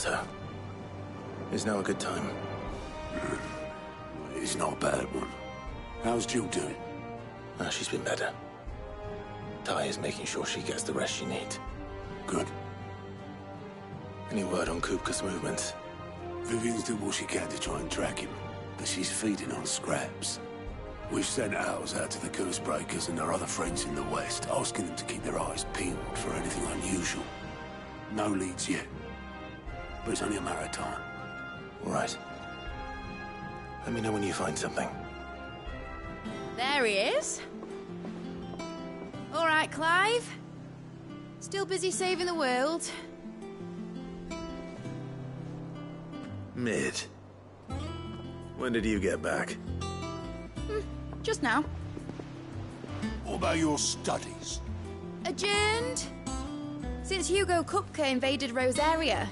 Otto. Is now a good time? It's not a bad one. How's Jill doing? She's been better. Ty is making sure she gets the rest she needs. Good. Any word on Kupka's movements? Vivian's doing what she can to try and track him, but she's feeding on scraps. We've sent ours out to the curse breakers and their other friends in the west, asking them to keep their eyes peeled for anything unusual. No leads yet, but it's only a matter of time. All right. Let me know when you find something. There he is. All right, Clive. Still busy saving the world. Mid. When did you get back? Just now. What about your studies? Adjourned. Since Hugo Kupka invaded Rosaria.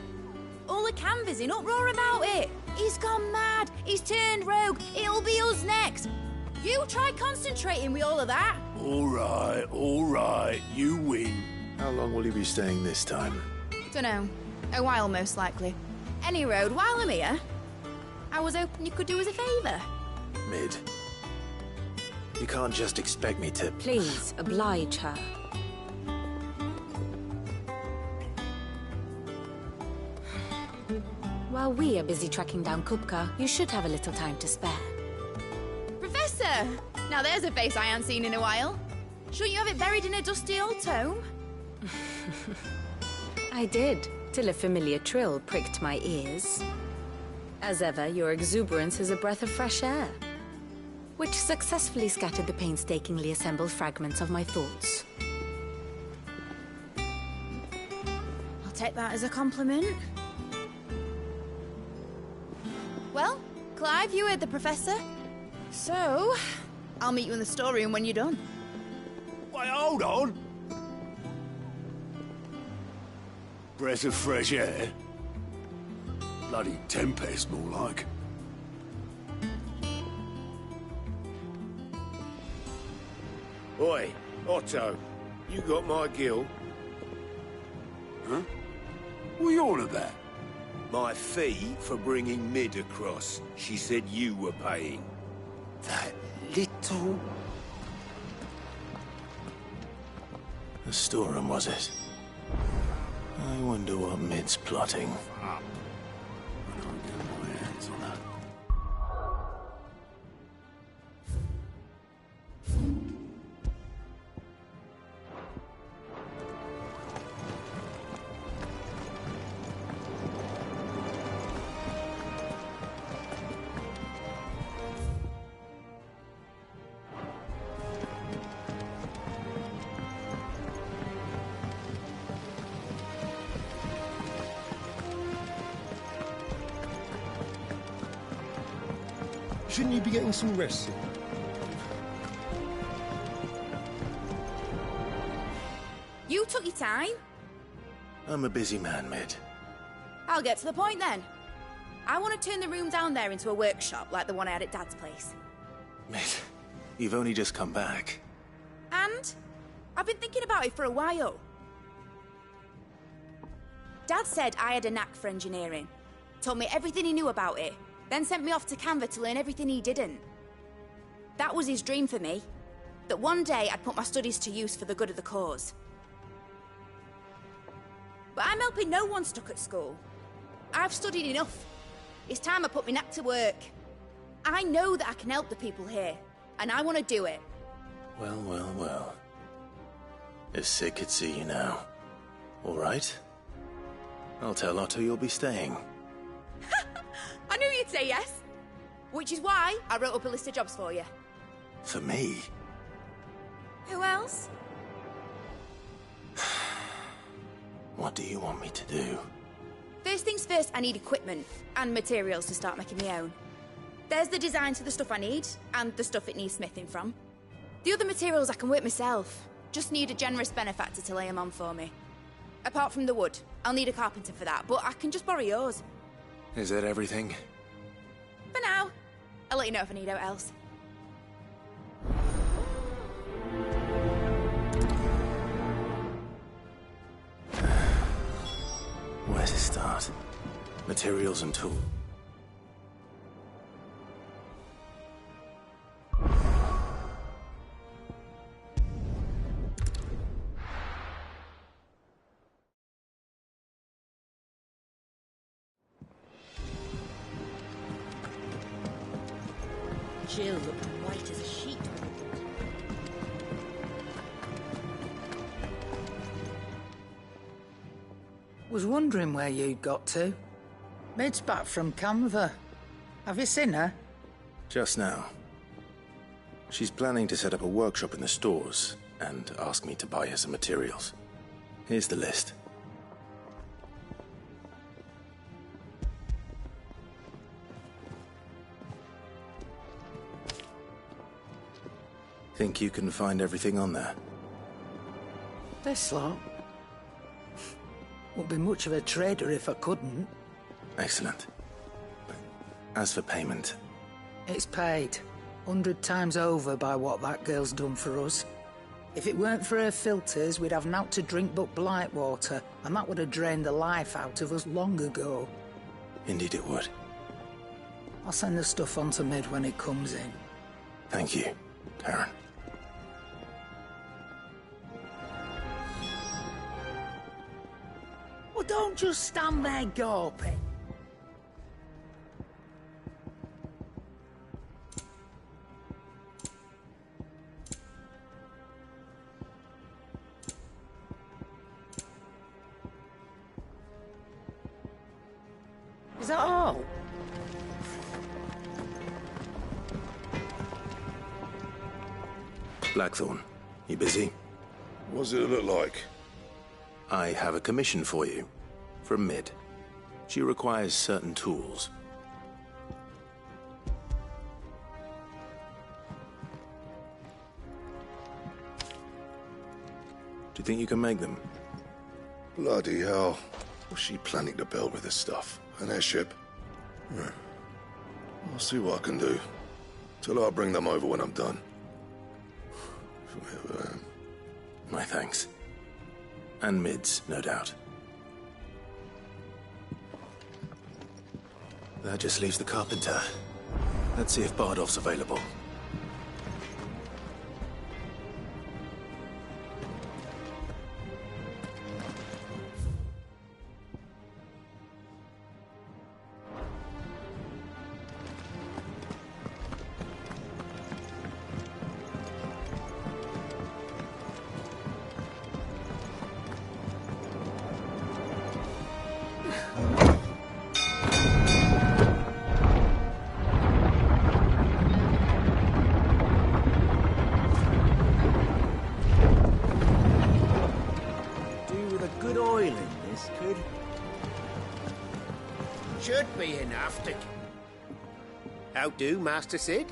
All the canvas in uproar about it. He's gone mad. He's turned rogue. It'll be us next. You try concentrating with all of that. All right. You win. How long will you be staying this time? Dunno. A while, most likely. Any road, while I'm here, I was hoping you could do us a favour. Mid. You can't just expect me to... Please, oblige her. While we are busy tracking down Kupka, you should have a little time to spare. Professor! Now there's a face I haven't seen in a while. Shouldn't you have it buried in a dusty old tome? I did, till a familiar trill pricked my ears. As ever, your exuberance is a breath of fresh air, which successfully scattered the painstakingly assembled fragments of my thoughts. I'll take that as a compliment. Well, Clive, you heard the Professor. So, I'll meet you in the storeroom when you're done. Wait, hold on. Breath of fresh air. Bloody tempest, more like. Oi, Otto, you got my gill? Huh? What are you on about? My fee for bringing Mid across. She said you were paying. That little... The storeroom, was it? I wonder what Mid's plotting. I don't get my hands on that. Shouldn't you be getting some rest soon? You took your time. I'm a busy man, Mid. I'll get to the point then. I want to turn the room down there into a workshop like the one I had at Dad's place. Mid, you've only just come back. And I've been thinking about it for a while. Dad said I had a knack for engineering. Told me everything he knew about it. Then sent me off to Canva to learn everything he didn't. That was his dream for me. That one day I'd put my studies to use for the good of the cause. But I'm helping no one stuck at school. I've studied enough. It's time I put my knack to work. I know that I can help the people here, and I want to do it. Well. If Sid could see you now. All right? I'll tell Otto you'll be staying. I knew you'd say yes. Which is why I wrote up a list of jobs for you. For me? Who else? What do you want me to do? First things first, I need equipment and materials to start making my own. There's the designs for the stuff I need, and the stuff it needs smithing from. The other materials I can work myself. Just need a generous benefactor to lay them on for me. Apart from the wood, I'll need a carpenter for that, but I can just borrow yours. Is that everything? For now. I'll let you know if I need out else. Where to start? materials and tools. Jill looked white as a sheet. Was wondering where you'd got to. Mid's back from Canva. Have you seen her? Just now. She's planning to set up a workshop in the stores and ask me to buy her some materials. Here's the list. Think you can find everything on there? This lot. Wouldn't be much of a trader if I couldn't. Excellent. As for payment... It's paid. 100 times over by what that girl's done for us. If it weren't for her filters, we'd have naught to drink but blight water, and that would have drained the life out of us long ago. Indeed it would. I'll send the stuff on to Mid when it comes in. Thank you, Karen. Well, don't just stand there gawping. Is that all? Blackthorn, you busy? What's it look like? I have a commission for you. From Mid. She requires certain tools. Do you think you can make them? Bloody hell. What's she planning to build with this stuff? An airship? I'll see what I can do. Tell her I'll bring them over when I'm done. My thanks. And Mid's, no doubt. That just leaves the carpenter. Let's see if Bardolph's available. Should be enough to... How do, Master Sid?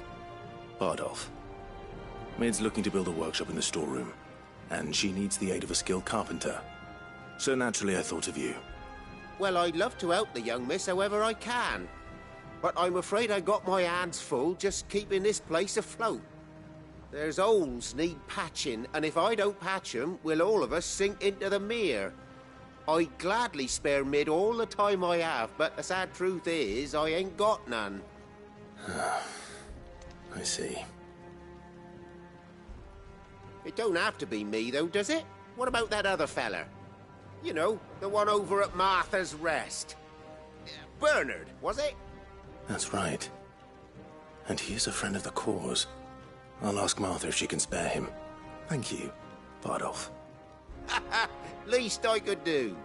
Bardolph. Mid's looking to build a workshop in the storeroom, and she needs the aid of a skilled carpenter. So naturally I thought of you. Well, I'd love to help the young miss however I can. But I'm afraid I got my hands full just keeping this place afloat. There's holes need patching, and if I don't patch them, we'll all of us sink into the mere. I'd gladly spare Mid all the time I have, but the sad truth is, I ain't got none. I see. It don't have to be me, though, does it? What about that other fella? You know, the one over at Martha's Rest. Bernard, was it? That's right. And he is a friend of the cause. I'll ask Martha if she can spare him. Thank you, Bardolph. Least I could do.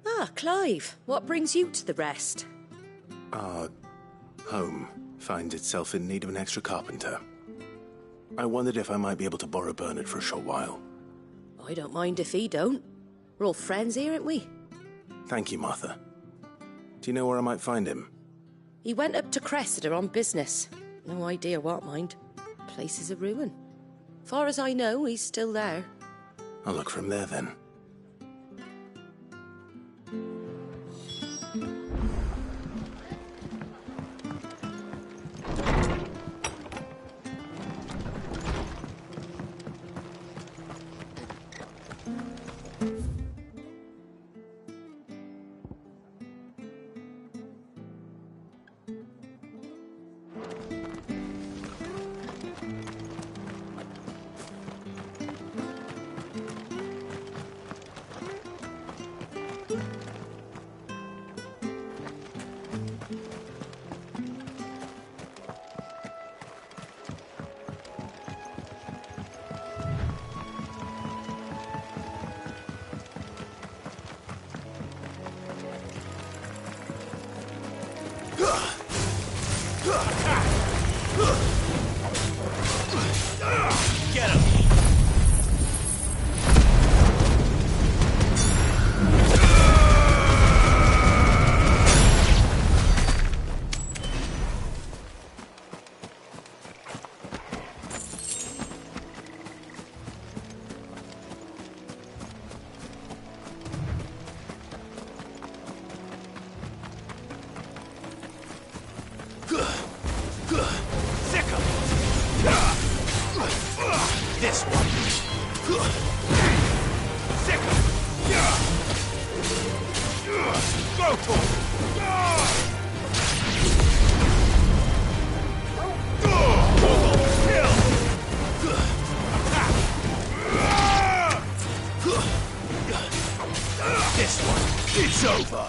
Ah, Clive, what brings you to the Rest? Our home finds itself in need of an extra carpenter. I wondered if I might be able to borrow Bernard for a short while. I don't mind if he don't. We're all friends here, aren't we? Thank you, Martha. Do you know where I might find him? He went up to Cressida on business. No idea what, mind. Place is a ruin. Far as I know, he's still there. I'll look for him there, then. Get him! This one. Sicker. Go for it. This one. It's over.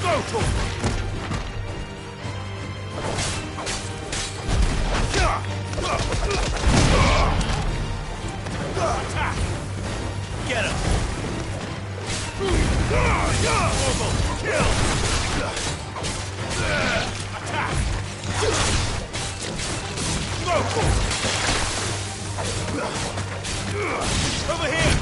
Get him! Kill! Attack! Over here! Over here!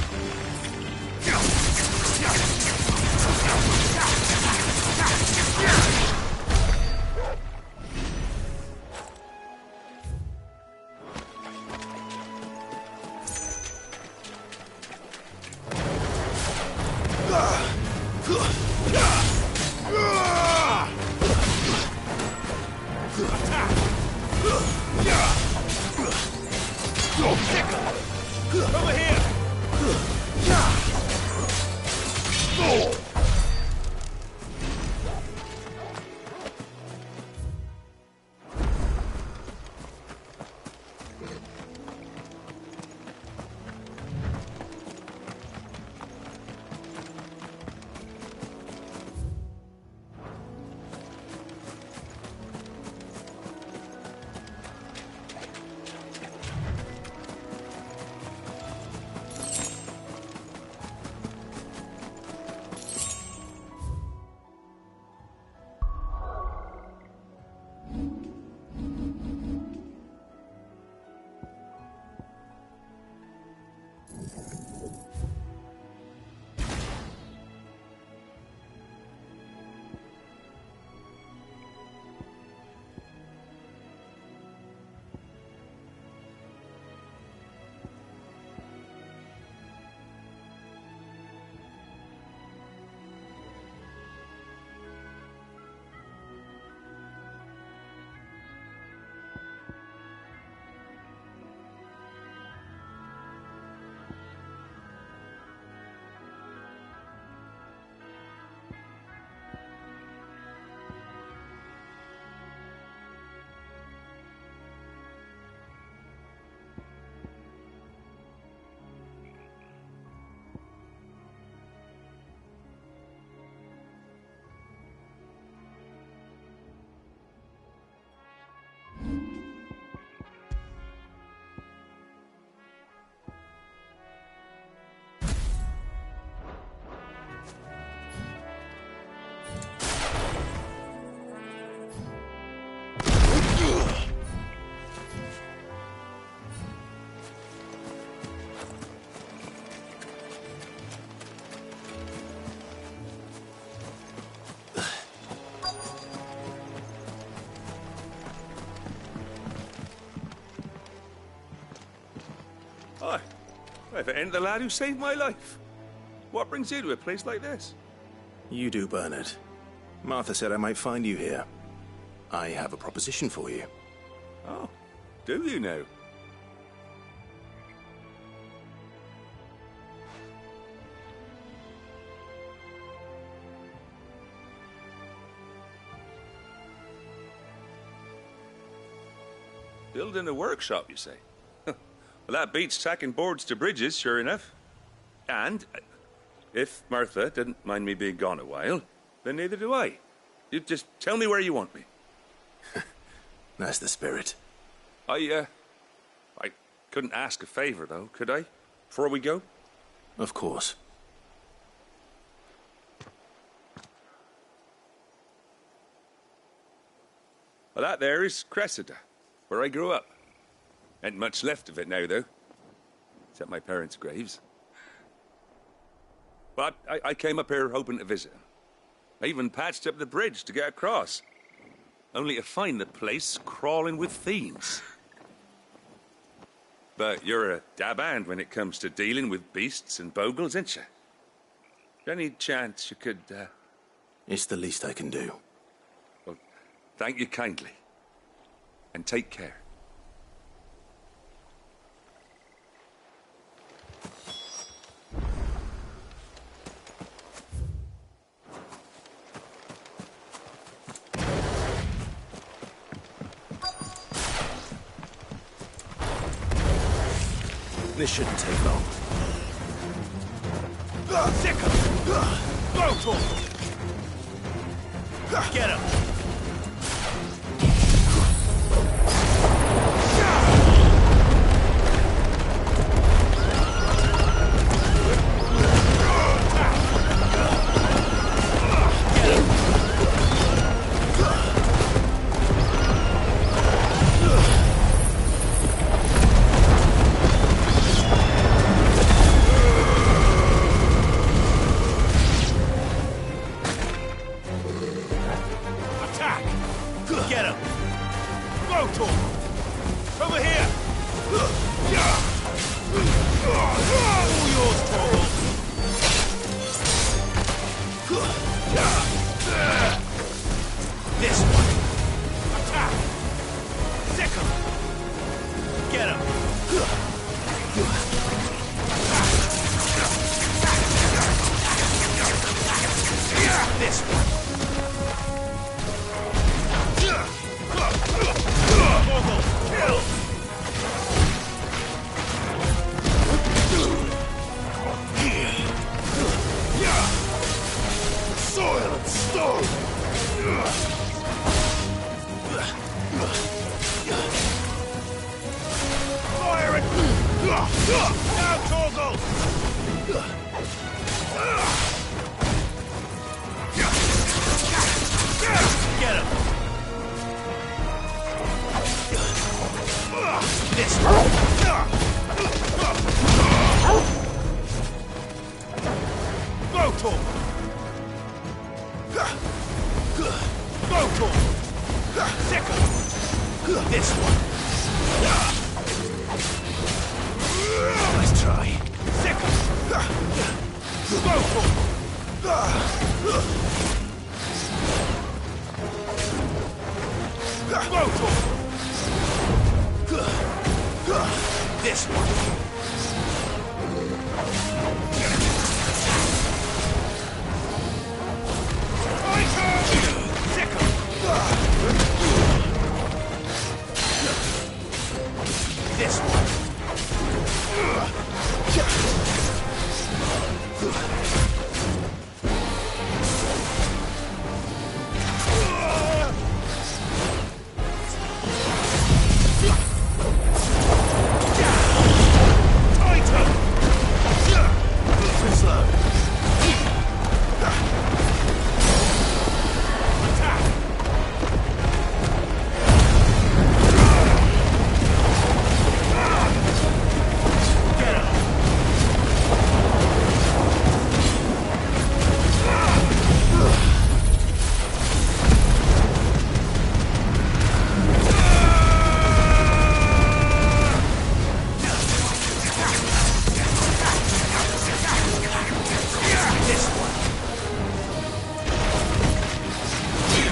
Hi. If it ain't the lad who saved my life. What brings you to a place like this? You do, Bernard. Martha said I might find you here. I have a proposition for you. Oh, do you now? Building a workshop, you say? Well, that beats tacking boards to bridges, sure enough. And if Martha didn't mind me being gone a while, then neither do I. You just tell me where you want me. That's the spirit. I couldn't ask a favor, though, could I? Before we go? Of course. Well, that there is Cressida, where I grew up. Ain't much left of it now, though. Except my parents' graves. But I came up here hoping to visit. I even patched up the bridge to get across. Only to find the place crawling with fiends. But you're a dab hand when it comes to dealing with beasts and bogles, ain't you? Any chance you could, It's the least I can do. Well, thank you kindly. And take care. This shouldn't take long. Get him! Get him! Go, Tor! Over here! All yours, Torgal! This one! Attack! Sickle! Get him! This one! Soil and stone! Fire it! Now, Torgal! Get him! This one! Go, Torgal! Go, Torgal! Sickle! This one! Nice try. Sickle! Go, Torgal! Go, Torgal! This one! This one.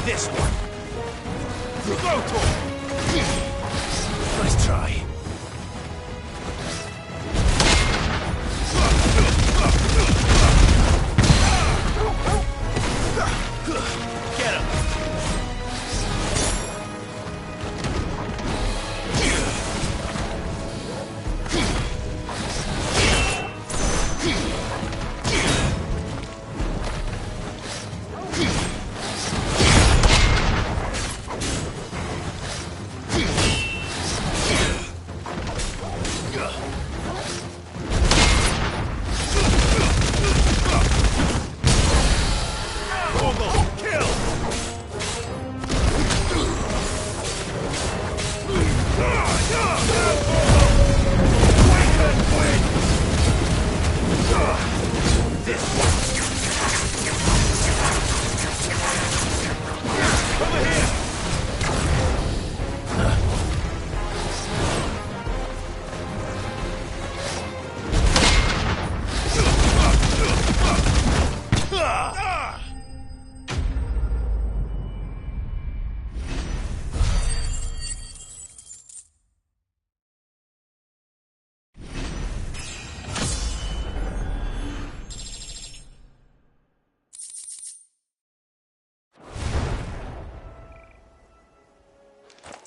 This one. Go, Tor! Nice try. Get him!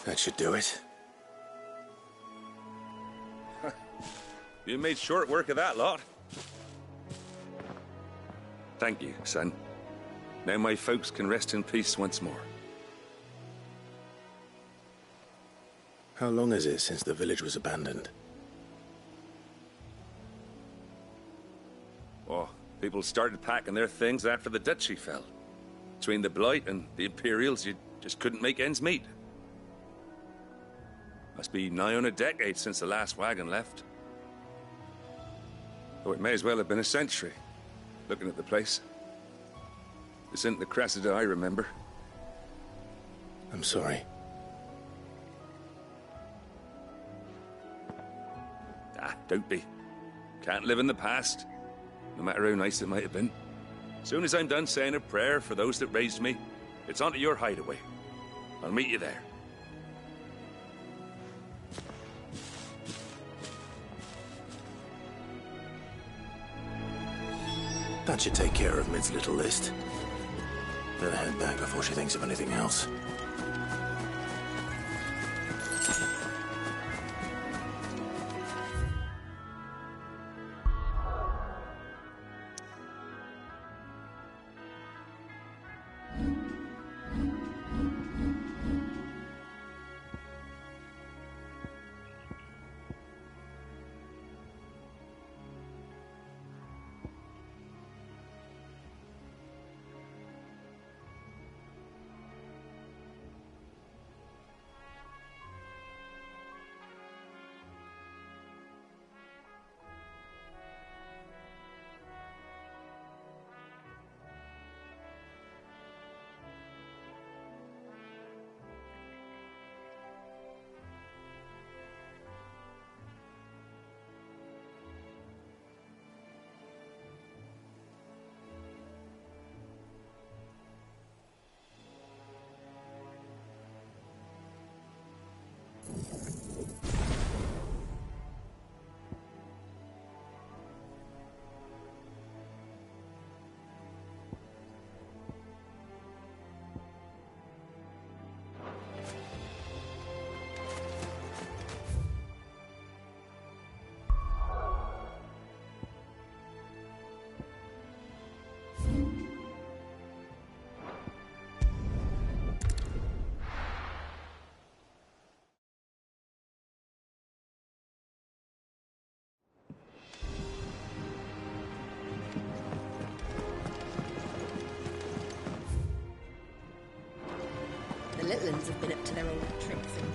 That should do it. You made short work of that lot. Thank you, son. Now my folks can rest in peace once more. How long is it since the village was abandoned? Oh, people started packing their things after the duchy fell. Between the Blight and the Imperials, you just couldn't make ends meet. Must be nigh on a decade since the last wagon left. Oh, it may as well have been a century, looking at the place. This isn't the Cressida I remember. I'm sorry. Ah, don't be. Can't live in the past, no matter how nice it might have been. Soon as I'm done saying a prayer for those that raised me, it's on to your hideaway. I'll meet you there. That should take care of Mid's little list. Better head back before she thinks of anything else. The little ones have been up to their old tricks again.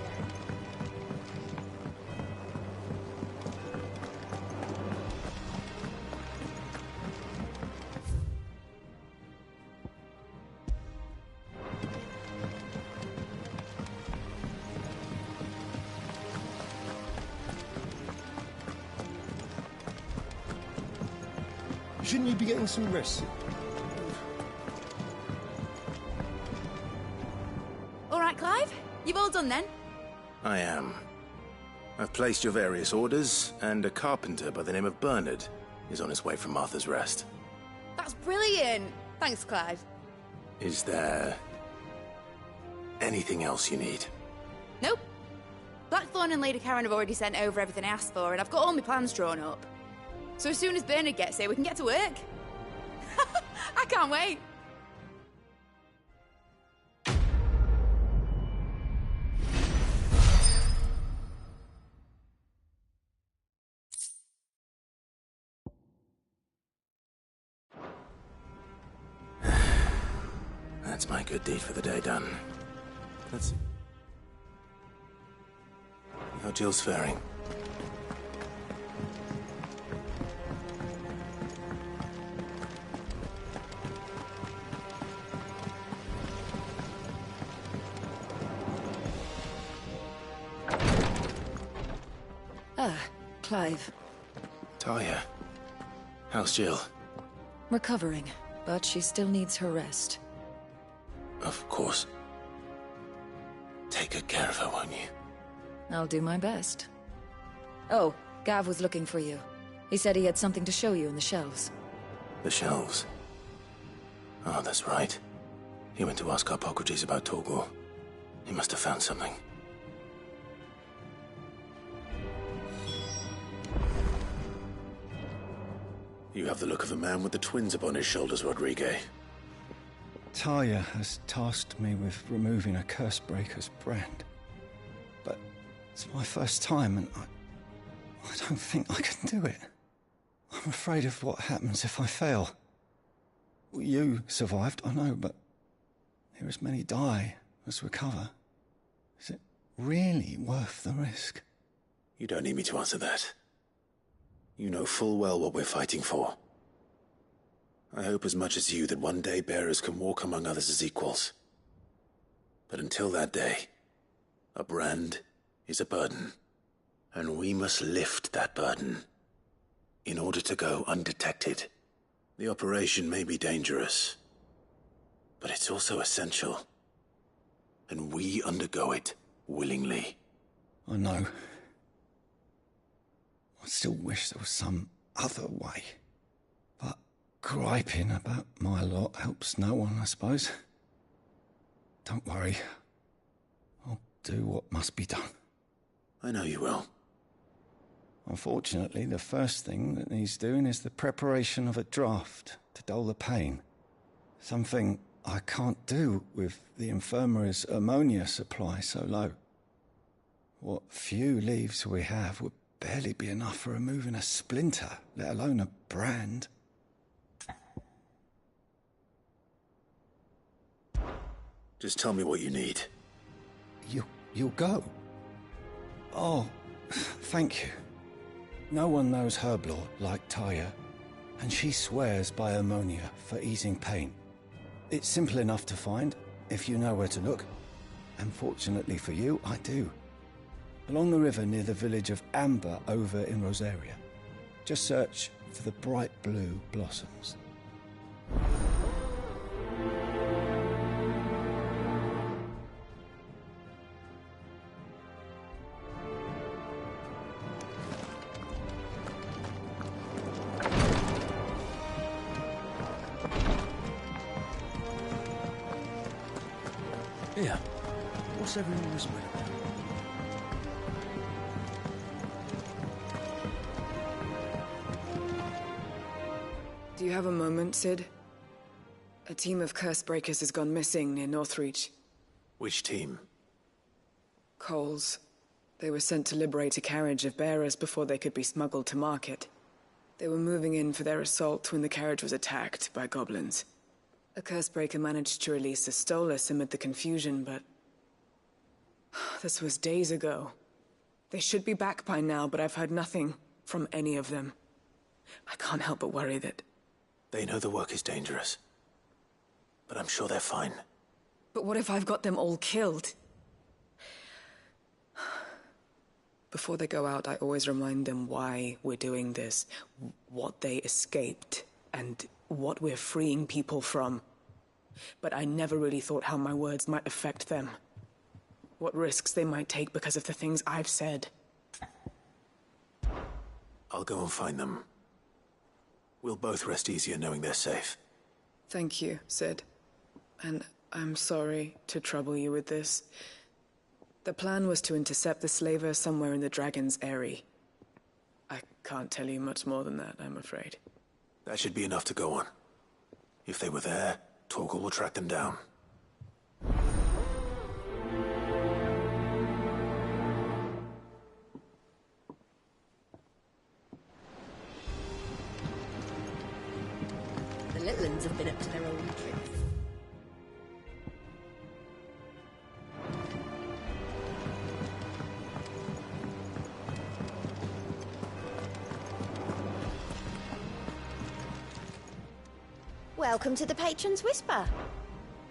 Shouldn't you be getting some rest? All right, Clive? You've all done then? I am. I've placed your various orders, and a carpenter by the name of Bernard is on his way from Martha's Rest. That's brilliant! Thanks, Clive. Is there anything else you need? Nope. Blackthorn and Lady Karen have already sent over everything I asked for, and I've got all my plans drawn up. So as soon as Bernard gets here, we can get to work. I can't wait. That's my good deed for the day done. Let's see. How Jill's faring? Ah, Clive. Talia. How's Jill? Recovering, but she still needs her rest. Of course. Take good care of her, won't you? I'll do my best. Oh, Gav was looking for you. He said he had something to show you in the shelves. The shelves. Oh, that's right. He went to ask Harpocrates about Torgor. He must have found something. You have the look of a man with the twins upon his shoulders, Rodrigue. Talia has tasked me with removing a Cursebreaker's brand. But it's my first time, and I don't think I can do it. I'm afraid of what happens if I fail. You survived, I know, but here as many die as recover. Is it really worth the risk? You don't need me to answer that. You know full well what we're fighting for. I hope as much as you that one day bearers can walk among others as equals. But until that day, a brand is a burden, and we must lift that burden in order to go undetected. The operation may be dangerous, but it's also essential, and we undergo it willingly. I know. I still wish there was some other way. But griping about my lot helps no one, I suppose. Don't worry. I'll do what must be done. I know you will. Unfortunately, the first thing that needs doing is the preparation of a draft to dull the pain. Something I can't do with the infirmary's ammonia supply so low. What few leaves we have would barely be enough for removing a splinter, let alone a brand. Just tell me what you need. You'll go? Oh, thank you. No one knows Herblore like Taya, and she swears by ammonia for easing pain. It's simple enough to find, if you know where to look. And fortunately for you, I do. Along the river near the village of Amber over in Rosaria. Just search for the bright blue blossoms. Yeah. What's everyone whispering about? Do you have a moment, Sid? A team of Cursebreakers has gone missing near Northreach. Which team? Coles. They were sent to liberate a carriage of bearers before they could be smuggled to market. They were moving in for their assault when the carriage was attacked by goblins. A Cursebreaker managed to release a Stolas amid the confusion, but... this was days ago. They should be back by now, but I've heard nothing from any of them. I can't help but worry that... They know the work is dangerous, but I'm sure they're fine. But what if I've got them all killed? Before they go out, I always remind them why we're doing this, what they escaped, and what we're freeing people from. But I never really thought how my words might affect them. What risks they might take because of the things I've said. I'll go and find them. We'll both rest easier knowing they're safe. Thank you, Sid. And I'm sorry to trouble you with this. The plan was to intercept the slaver somewhere in the Dragon's Eyrie. I can't tell you much more than that, I'm afraid. That should be enough to go on. If they were there, Torgal will track them down. The Littlands have been up to their own tricks. Welcome to the Patron's Whisper.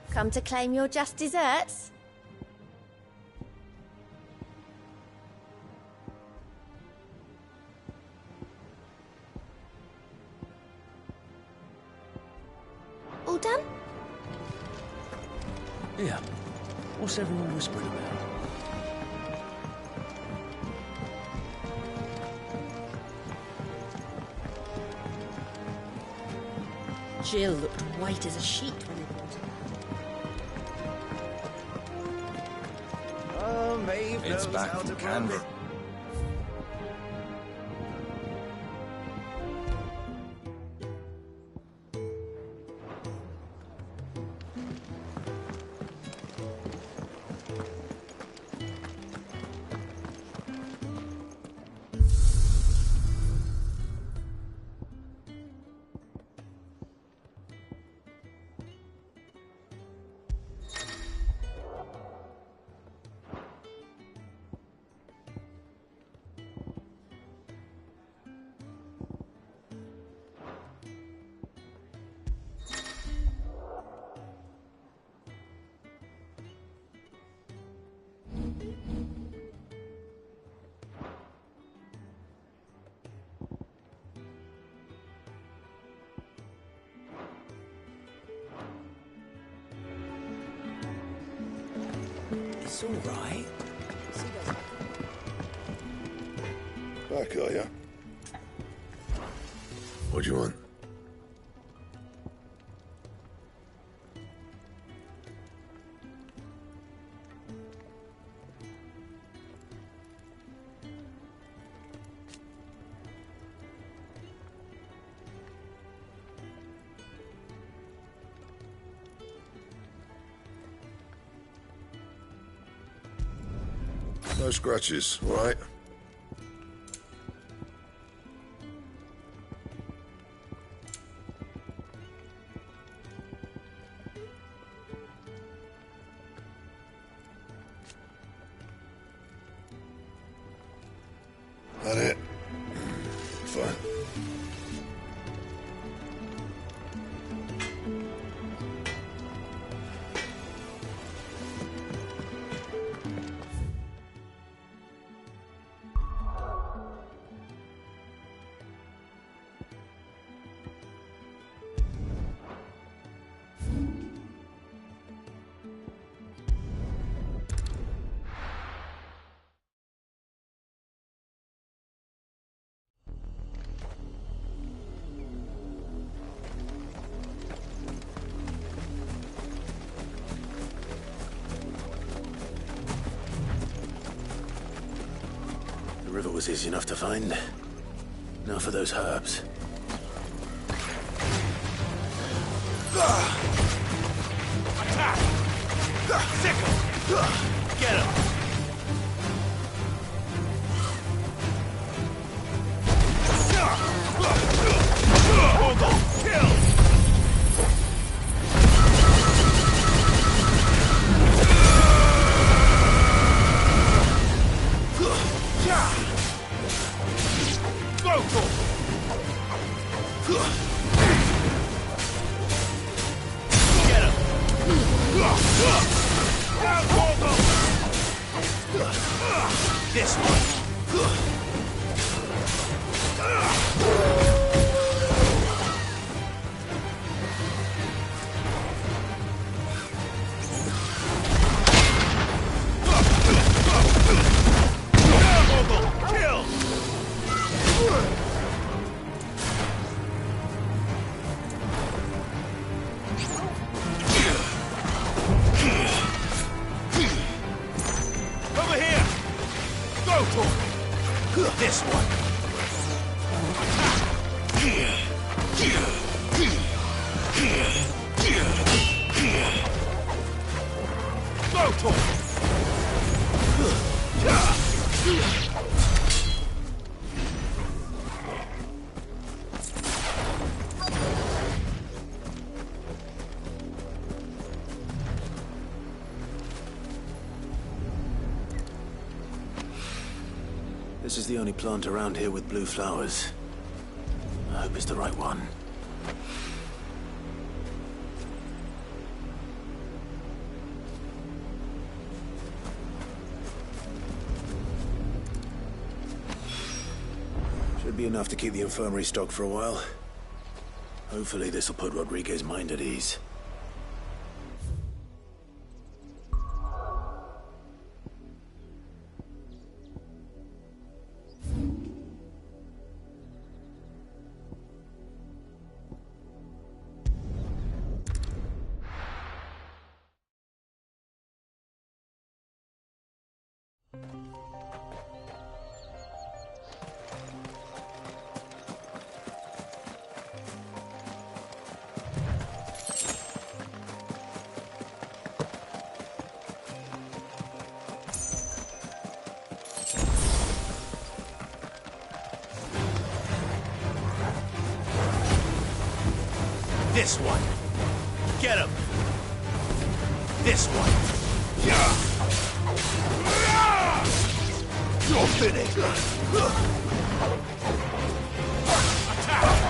Come to claim your just desserts? All done? Yeah. What's everyone whispering about? Jill looked white as a sheet when they brought her. Oh, Maeve It's knows back how from to Canberra. It's all right. Back, are ya? What do you want? No scratches, all right? That it? Fine. The river was easy enough to find. Now for those herbs. Attack! Sickle! Get him! Kill! This one. Kill! Over here! Go to him! This one! Go to him! This is the only plant around here with blue flowers. I hope it's the right one. Should be enough to keep the infirmary stocked for a while. Hopefully this will put Rodriguez's mind at ease. This one. Get him. This one. You're finished. Attack.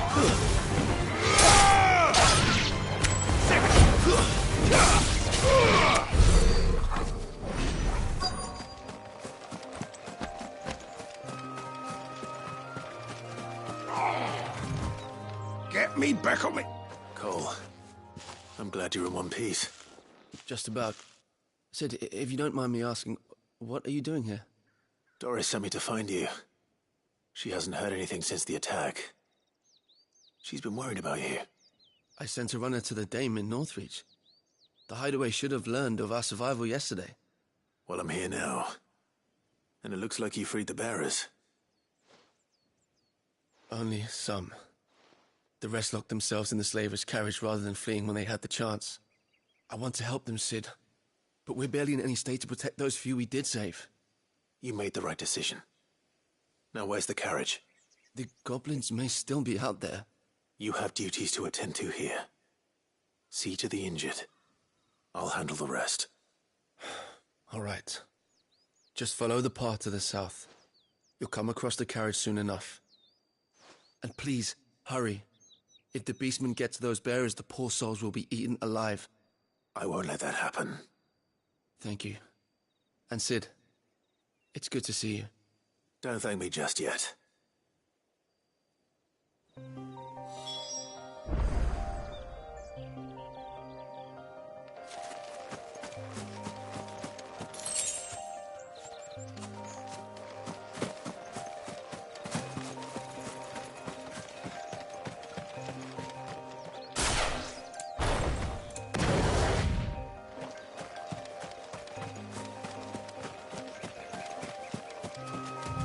back on me! Cole, I'm glad you're in one piece. Just about. Sid, if you don't mind me asking, what are you doing here? Doris sent me to find you. She hasn't heard anything since the attack. She's been worried about you. I sent a runner to the Dame in Northreach. The hideaway should have learned of our survival yesterday. Well, I'm here now. And it looks like you freed the bearers. Only some. The rest locked themselves in the slavers' carriage rather than fleeing when they had the chance. I want to help them, Sid. But we're barely in any state to protect those few we did save. You made the right decision. Now where's the carriage? The goblins may still be out there. You have duties to attend to here. See to the injured. I'll handle the rest. All right. Just follow the path to the south. You'll come across the carriage soon enough. And please, hurry. If the beastmen get to those bearers, the poor souls will be eaten alive. I won't let that happen. Thank you. And Sid, it's good to see you. Don't thank me just yet.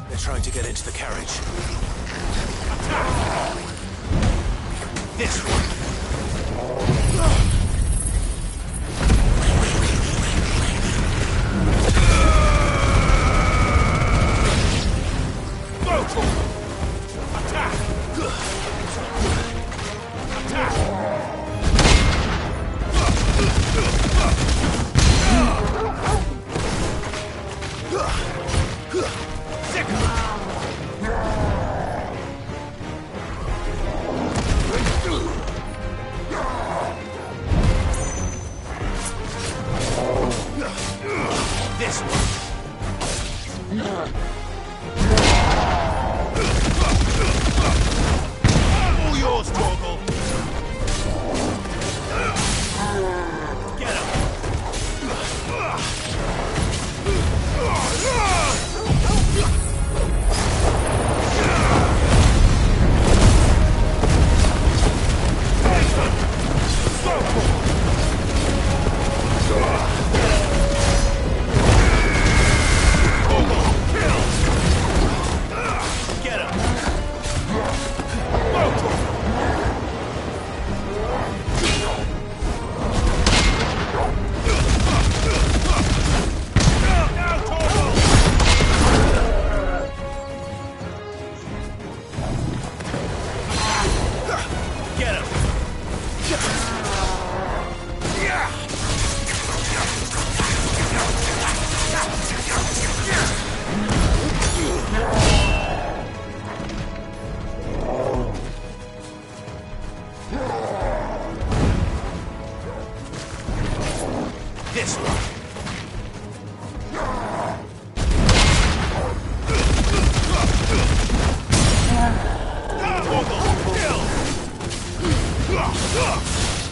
They're trying to get into the carriage. Attack! This one! Attack! This one! All yours, Torgal! Get him! This one!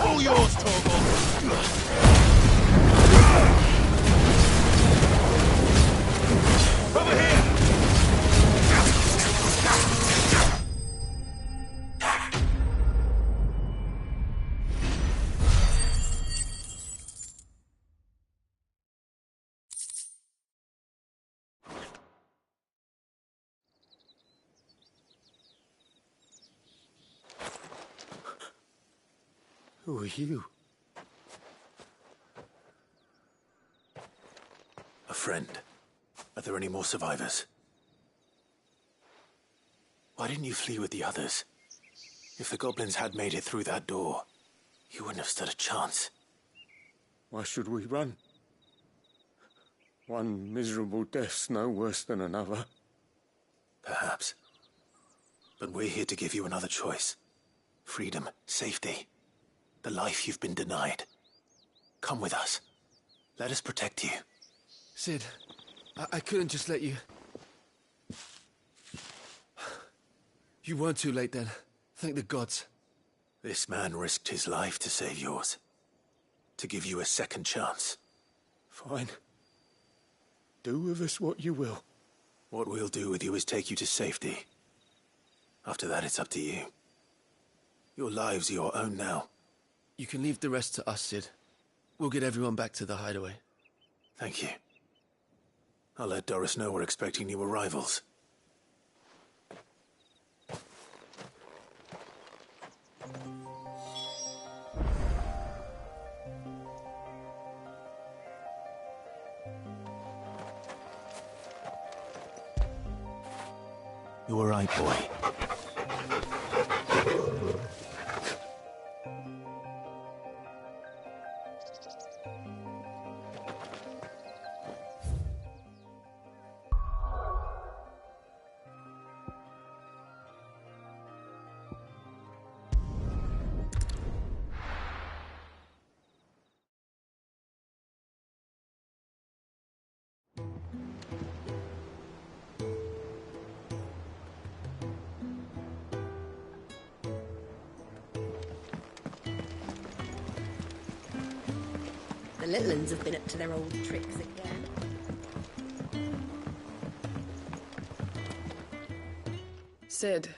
All yours, Torgal! Over here! Who are you? A friend. Are there any more survivors? Why didn't you flee with the others? If the goblins had made it through that door, you wouldn't have stood a chance. Why should we run? One miserable death's no worse than another. Perhaps. But we're here to give you another choice. Freedom, safety. The life you've been denied. Come with us. Let us protect you. Sid, I couldn't just let you... You weren't too late then. Thank the gods. This man risked his life to save yours. To give you a second chance. Fine. Do with us what you will. What we'll do with you is take you to safety. After that, it's up to you. Your lives are your own now. You can leave the rest to us, Sid. We'll get everyone back to the hideaway. Thank you. I'll let Doris know we're expecting new arrivals. You all right, boy? The little uns have been up to their old tricks again. Sid,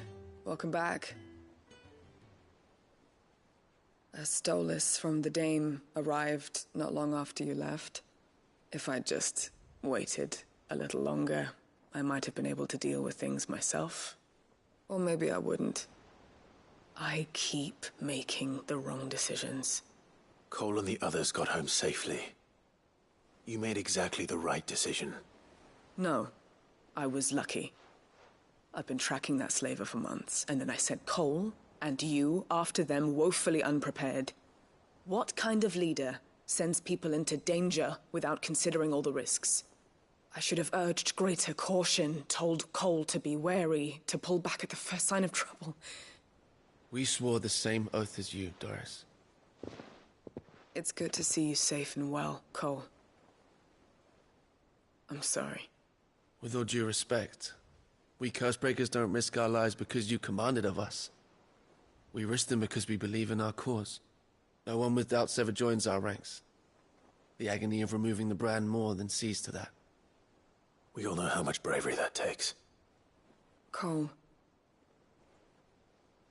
welcome back. A Stolas from the Dame arrived not long after you left. If I'd just waited a little longer, I might have been able to deal with things myself. Or maybe I wouldn't. I keep making the wrong decisions. Cole and the others got home safely. You made exactly the right decision. No, I was lucky. I've been tracking that slaver for months, and then I sent Cole and you after them woefully unprepared. What kind of leader sends people into danger without considering all the risks? I should have urged greater caution, told Cole to be wary, to pull back at the first sign of trouble. We swore the same oath as you, Doris. It's good to see you safe and well, Cole. I'm sorry. With all due respect, we Cursebreakers don't risk our lives because you commanded of us. We risk them because we believe in our cause. No one with doubts ever joins our ranks. The agony of removing the brand more than sees to that. We all know how much bravery that takes. Cole,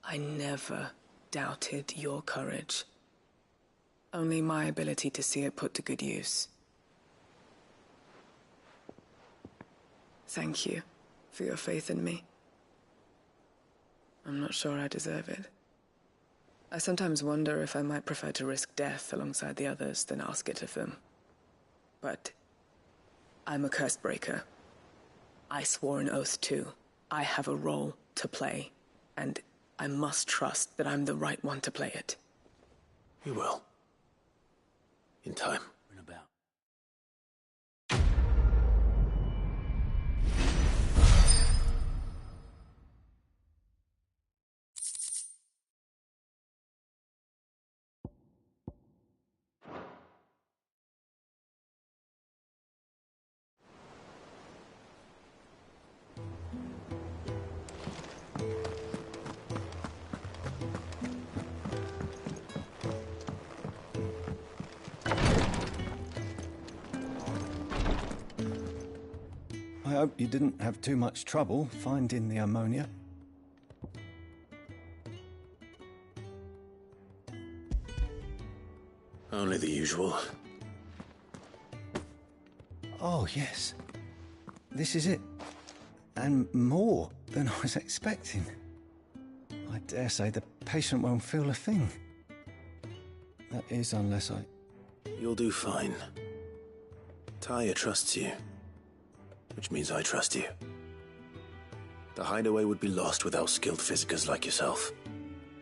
I never doubted your courage. Only my ability to see it put to good use. Thank you for your faith in me. I'm not sure I deserve it. I sometimes wonder if I might prefer to risk death alongside the others than ask it of them. But I'm a Cursebreaker. I swore an oath too. I have a role to play, and I must trust that I'm the right one to play it. You will. In time. I hope you didn't have too much trouble finding the ammonia. Only the usual. Oh, yes. This is it. And more than I was expecting. I dare say the patient won't feel a thing. That is, unless I... You'll do fine. Tyre trusts you. Which means I trust you. The hideaway would be lost without skilled physicers like yourself.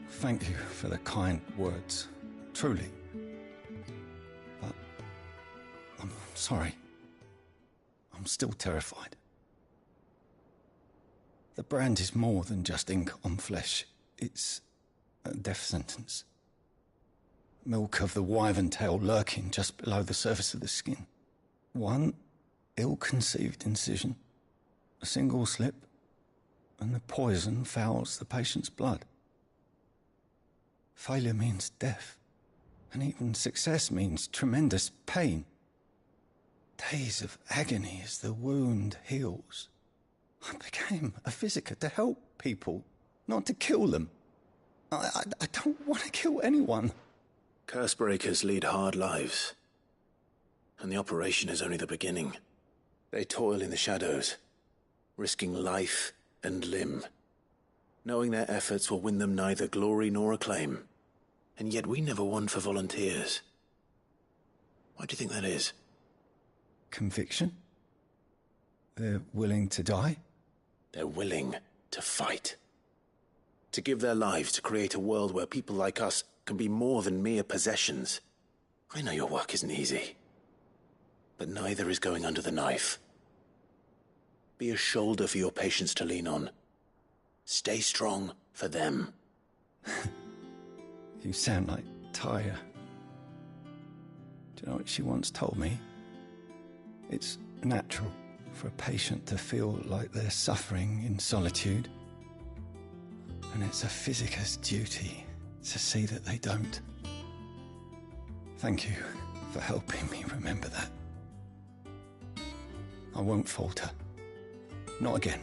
Thank you for the kind words. Truly. But... I'm sorry. I'm still terrified. The brand is more than just ink on flesh. It's a death sentence. Milk of the wyvern tail lurking just below the surface of the skin. One ill-conceived incision, a single slip, and the poison fouls the patient's blood. Failure means death. And even success means tremendous pain. Days of agony as the wound heals. I became a physiker to help people, not to kill them. I don't want to kill anyone. Cursebreakers lead hard lives. And the operation is only the beginning. They toil in the shadows, risking life and limb, knowing their efforts will win them neither glory nor acclaim. And yet we never won for volunteers. Why do you think that is? Conviction? They're willing to die? They're willing to fight. To give their lives to create a world where people like us can be more than mere possessions. I know your work isn't easy. But neither is going under the knife. Be a shoulder for your patients to lean on. Stay strong for them. You sound like Tyre. Do you know what she once told me? It's natural for a patient to feel like they're suffering in solitude. And it's a physiker's duty to see that they don't. Thank you for helping me remember that. I won't falter. Not again.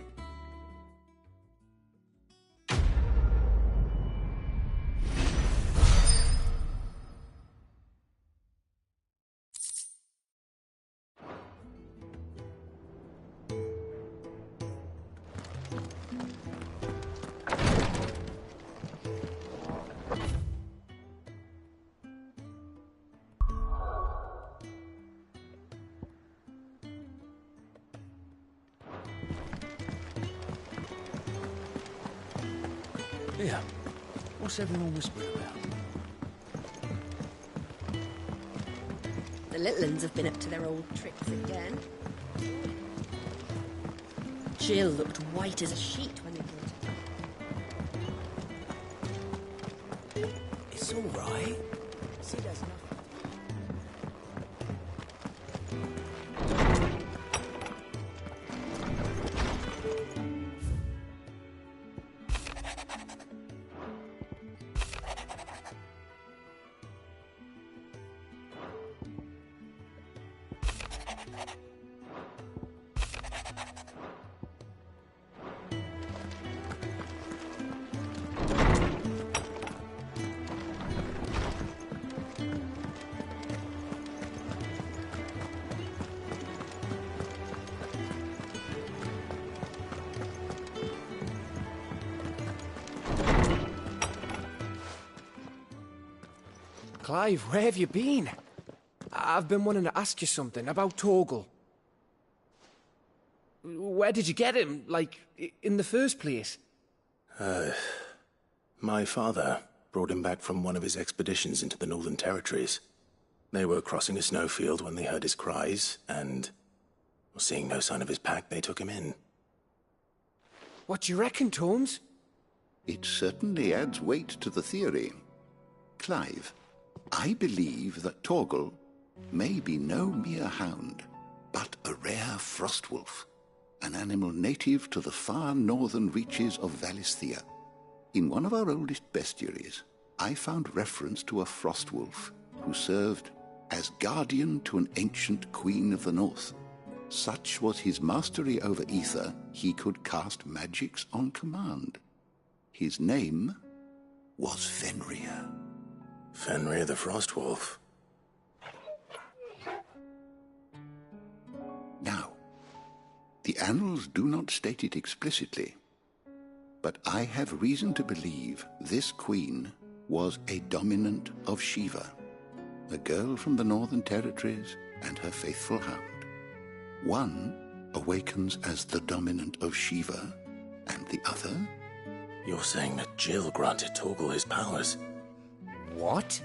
Here, what's everyone whispering about? The little uns have been up to their old tricks again. Jill looked white as a sheet when they brought her. It's all right. She does nothing. Clive, where have you been? I've been wanting to ask you something about Torgal. Where did you get him, like, in the first place? My father brought him back from one of his expeditions into the Northern Territories. They were crossing a snowfield when they heard his cries, and, seeing no sign of his pack, they took him in. What do you reckon, Tomes? It certainly adds weight to the theory. Clive, I believe that Torgal may be no mere hound, but a rare frostwolf, an animal native to the far northern reaches of Valisthea. In one of our oldest bestiaries, I found reference to a frostwolf who served as guardian to an ancient queen of the north. Such was his mastery over ether, he could cast magics on command. His name was Fenrir. Fenrir the Frostwolf. Now, the annals do not state it explicitly, but I have reason to believe this queen was a dominant of Shiva, a girl from the Northern Territories and her faithful hound. One awakens as the dominant of Shiva, and the other... You're saying that Jill granted Torgal his powers? What?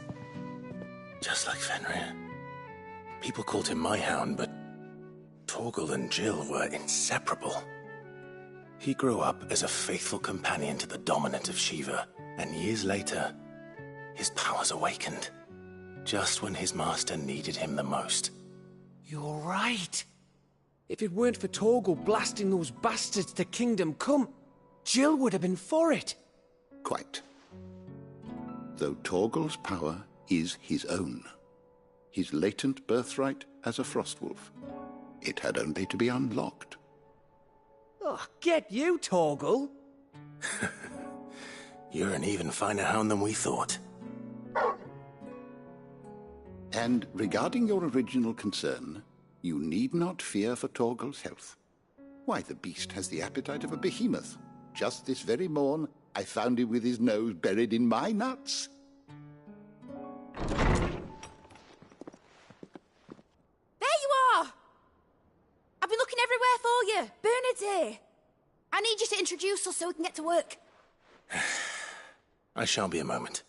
Just like Fenrir. People called him my hound, but Torgal and Jill were inseparable. He grew up as a faithful companion to the dominant of Shiva, and years later, his powers awakened, just when his master needed him the most. You're right. If it weren't for Torgal blasting those bastards to Kingdom Come, Jill would have been for it. Quite. though Torgal's power is his own. His latent birthright as a Frostwolf. It had only to be unlocked. Oh, get you, Torgal! You're an even finer hound than we thought. And regarding your original concern, you need not fear for Torgal's health. Why, the beast has the appetite of a behemoth. Just this very morn, I found him with his nose buried in my nuts. There you are! I've been looking everywhere for you. Bernard's here. I need you to introduce us so we can get to work. I shan't be a moment.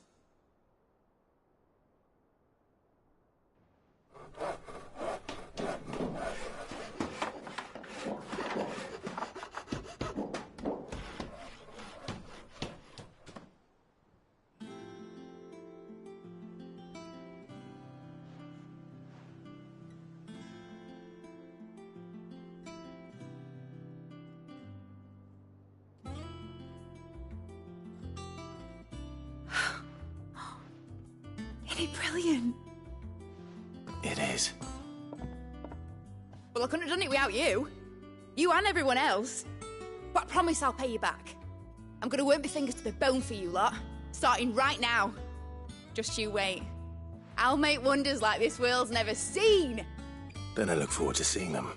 Isn't it brilliant? It is. Well, I couldn't have done it without you. You and everyone else. But I promise I'll pay you back. I'm gonna work my fingers to the bone for you lot, starting right now. Just you wait. I'll make wonders like this world's never seen. Then I look forward to seeing them.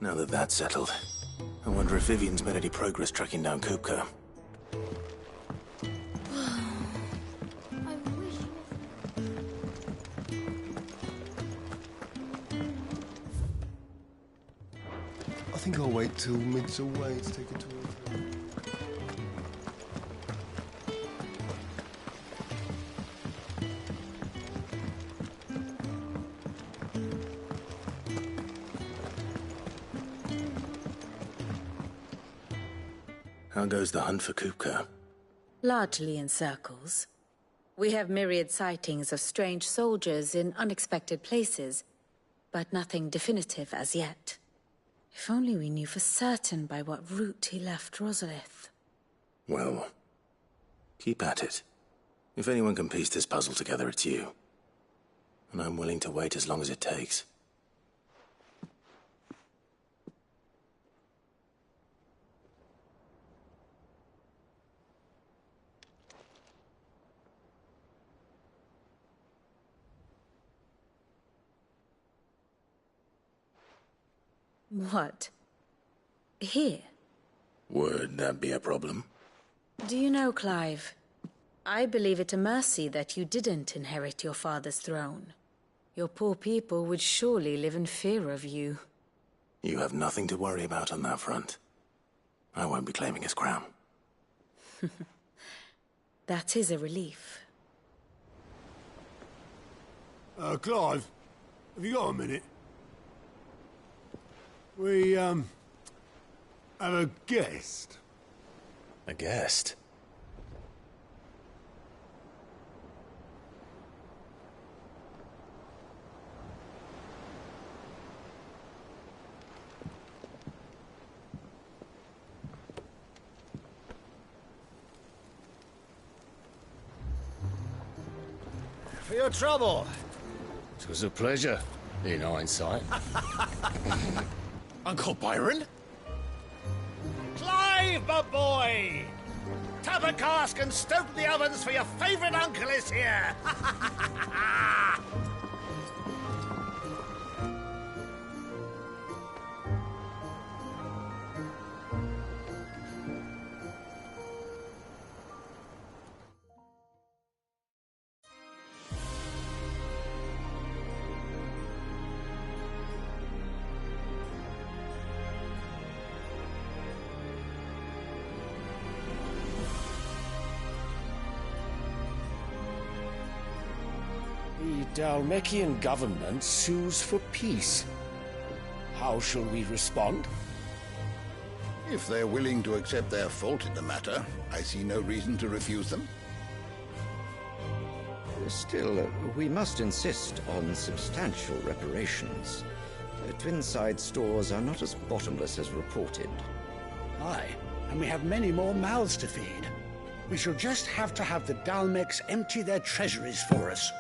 Now that that's settled, I wonder if Vivian's made any progress tracking down Kupka. I think I'll wait till mid's away to take a tour of her. How goes the hunt for Kupka? Largely in circles. We have myriad sightings of strange soldiers in unexpected places, but nothing definitive as yet. If only we knew for certain by what route he left Rosalith. Well, keep at it. If anyone can piece this puzzle together, it's you. And I'm willing to wait as long as it takes. What? Here? Would that be a problem? Do you know, Clive? I believe it a mercy that you didn't inherit your father's throne. Your poor people would surely live in fear of you. You have nothing to worry about on that front. I won't be claiming his crown. That is a relief. Clive, have you got a minute? We, have a guest. A guest? For your trouble. It was a pleasure, in hindsight. Uncle Byron? Clive, my boy! Tap a cask and stoke the ovens for your favourite uncle is here! The Dalmekian government sues for peace. How shall we respond? If they're willing to accept their fault in the matter, I see no reason to refuse them. Still, we must insist on substantial reparations. Twinside stores are not as bottomless as reported. Aye, and we have many more mouths to feed. We shall just have to have the Dalmex empty their treasuries for us.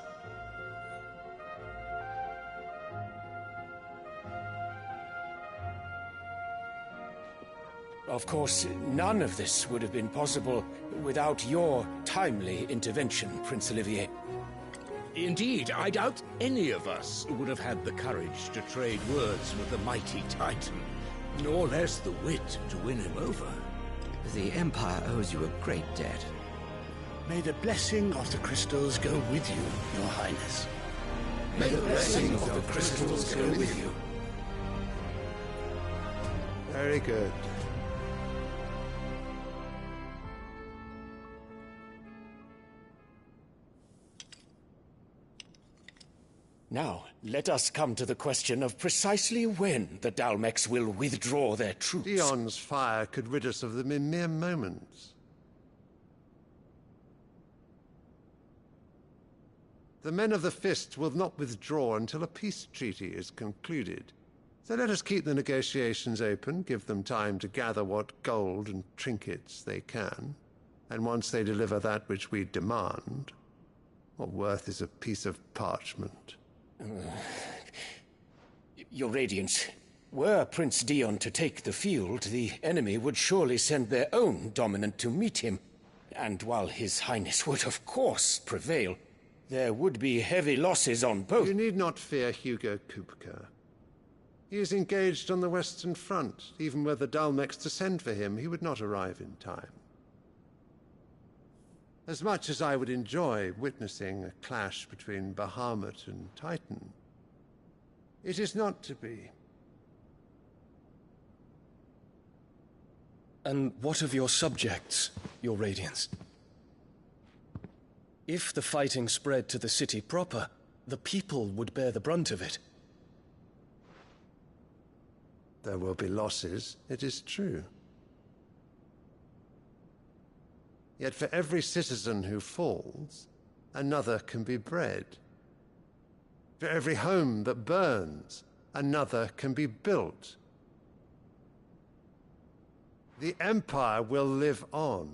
Of course, none of this would have been possible without your timely intervention, Prince Olivier. Indeed, I doubt any of us would have had the courage to trade words with the mighty Titan, nor less the wit to win him over. The Empire owes you a great debt. May the blessing of the crystals go with you, Your Highness. May the blessing of the crystals go with you. Very good. Now, let us come to the question of precisely when the Dalmex will withdraw their troops. Dion's fire could rid us of them in mere moments. The men of the Fist will not withdraw until a peace treaty is concluded. So let us keep the negotiations open, give them time to gather what gold and trinkets they can, and once they deliver that which we demand, what worth is a piece of parchment? Your Radiance, were Prince Dion to take the field, the enemy would surely send their own dominant to meet him. And while His Highness would of course prevail, there would be heavy losses on both. You need not fear Hugo Kupka. He is engaged on the Western Front. Even were the Dalmex to send for him, he would not arrive in time. As much as I would enjoy witnessing a clash between Bahamut and Titan, it is not to be. And what of your subjects, Your Radiance? If the fighting spread to the city proper, the people would bear the brunt of it. There will be losses, it is true. Yet for every citizen who falls, another can be bred. For every home that burns, another can be built. The Empire will live on.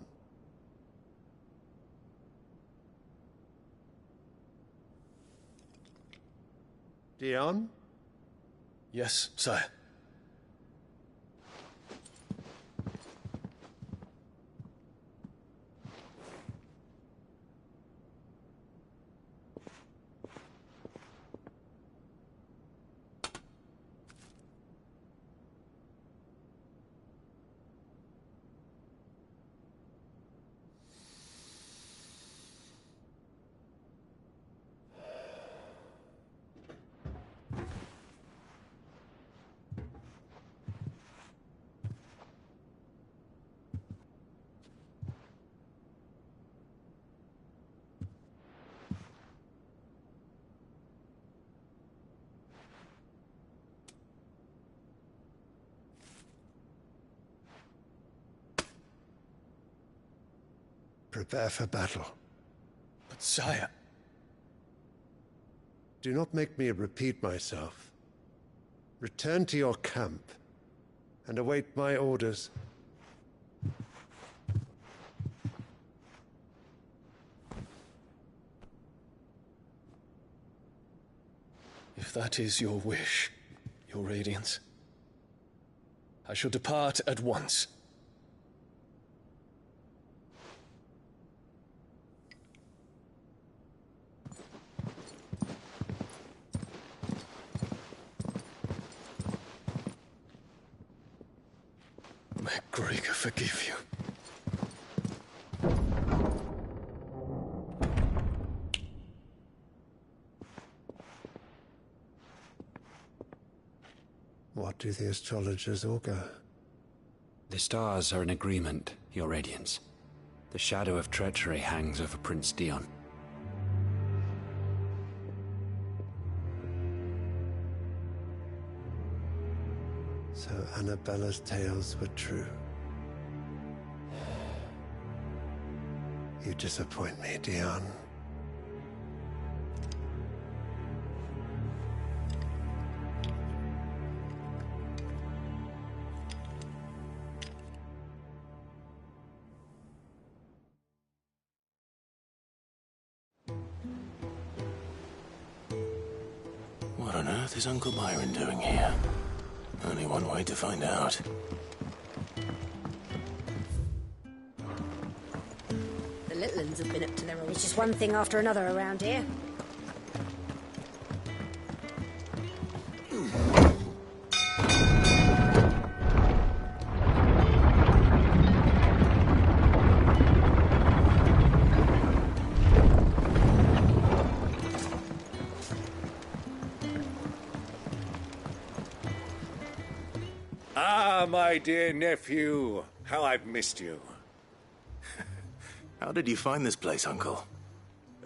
Dion? Yes, sire. Prepare for battle. But sire... Do not make me repeat myself. Return to your camp and await my orders. If that is your wish, Your Radiance, I shall depart at once. May Gregor forgive you. What do the astrologers augur? The stars are in agreement, Your Radiance. The shadow of treachery hangs over Prince Dion. So Annabella's tales were true. You disappoint me, Dion. earth is Uncle Byron doing here? Only one way to find out. The little uns have been up to their own. It's just one thing after another around here. Ah, my dear nephew. How I've missed you. How did you find this place, Uncle?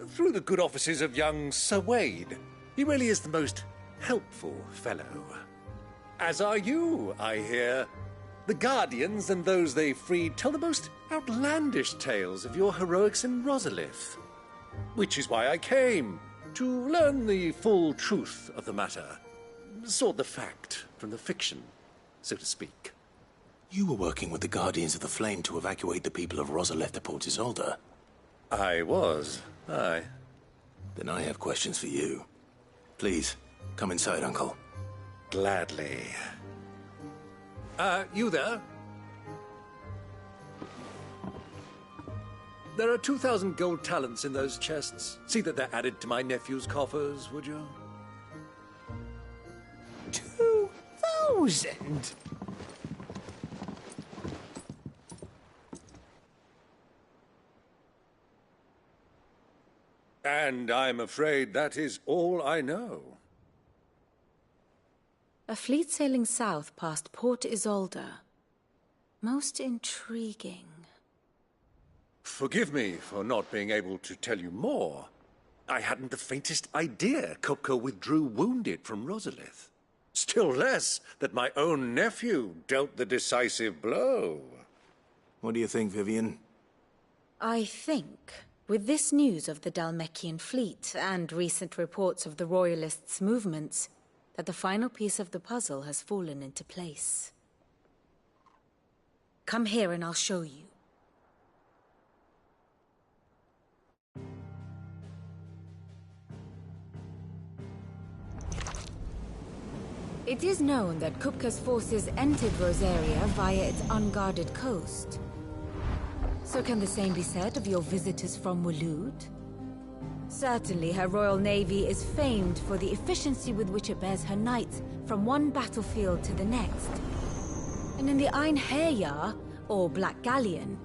Through the good offices of young Sir Wade. He really is the most helpful fellow. As are you, I hear. The Guardians and those they freed tell the most outlandish tales of your heroics in Rosalith. Which is why I came, to learn the full truth of the matter. Sort the fact from the fiction, so to speak. You were working with the Guardians of the Flame to evacuate the people of Rosalith to Port Isolde. I was, aye. Then I have questions for you. Please, come inside, Uncle. Gladly. You there? There are 2,000 gold talents in those chests. See that they're added to my nephew's coffers, would you? 2,000? And I'm afraid that is all I know. A fleet sailing south past Port Isolde. Most intriguing. Forgive me for not being able to tell you more. I hadn't the faintest idea Kupka withdrew wounded from Rosalith. Still less that my own nephew dealt the decisive blow. What do you think, Vivian? I think, with this news of the Dhalmekian fleet and recent reports of the Royalists' movements, that the final piece of the puzzle has fallen into place. Come here and I'll show you. It is known that Kupka's forces entered Rosaria via its unguarded coast. So can the same be said of your visitors from Waloed? Certainly her Royal Navy is famed for the efficiency with which it bears her knights from one battlefield to the next. And in the Einherjar, or Black Galleon,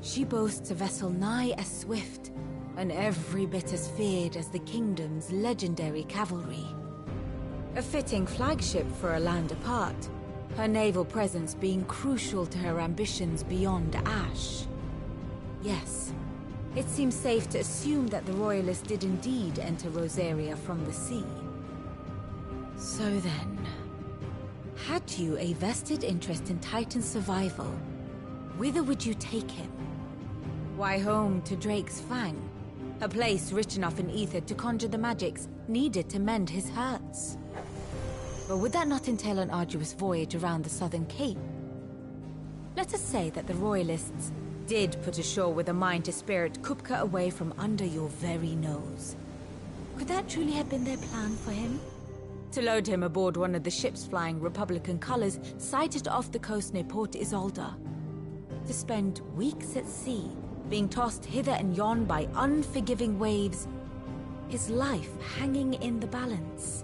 she boasts a vessel nigh as swift, and every bit as feared as the kingdom's legendary cavalry. A fitting flagship for a land apart, her naval presence being crucial to her ambitions beyond Ash. Yes, it seems safe to assume that the Royalists did indeed enter Rosaria from the sea. So then, had you a vested interest in Titan's survival, whither would you take him? Why, home to Drake's Fang, a place rich enough in ether to conjure the magics needed to mend his hurts. But would that not entail an arduous voyage around the southern cape? Let us say that the Royalists did put ashore with a mind to spirit Kupka away from under your very nose. Could that truly have been their plan for him? To load him aboard one of the ships flying Republican colors sighted off the coast near Port Isolde. To spend weeks at sea, being tossed hither and yon by unforgiving waves, his life hanging in the balance.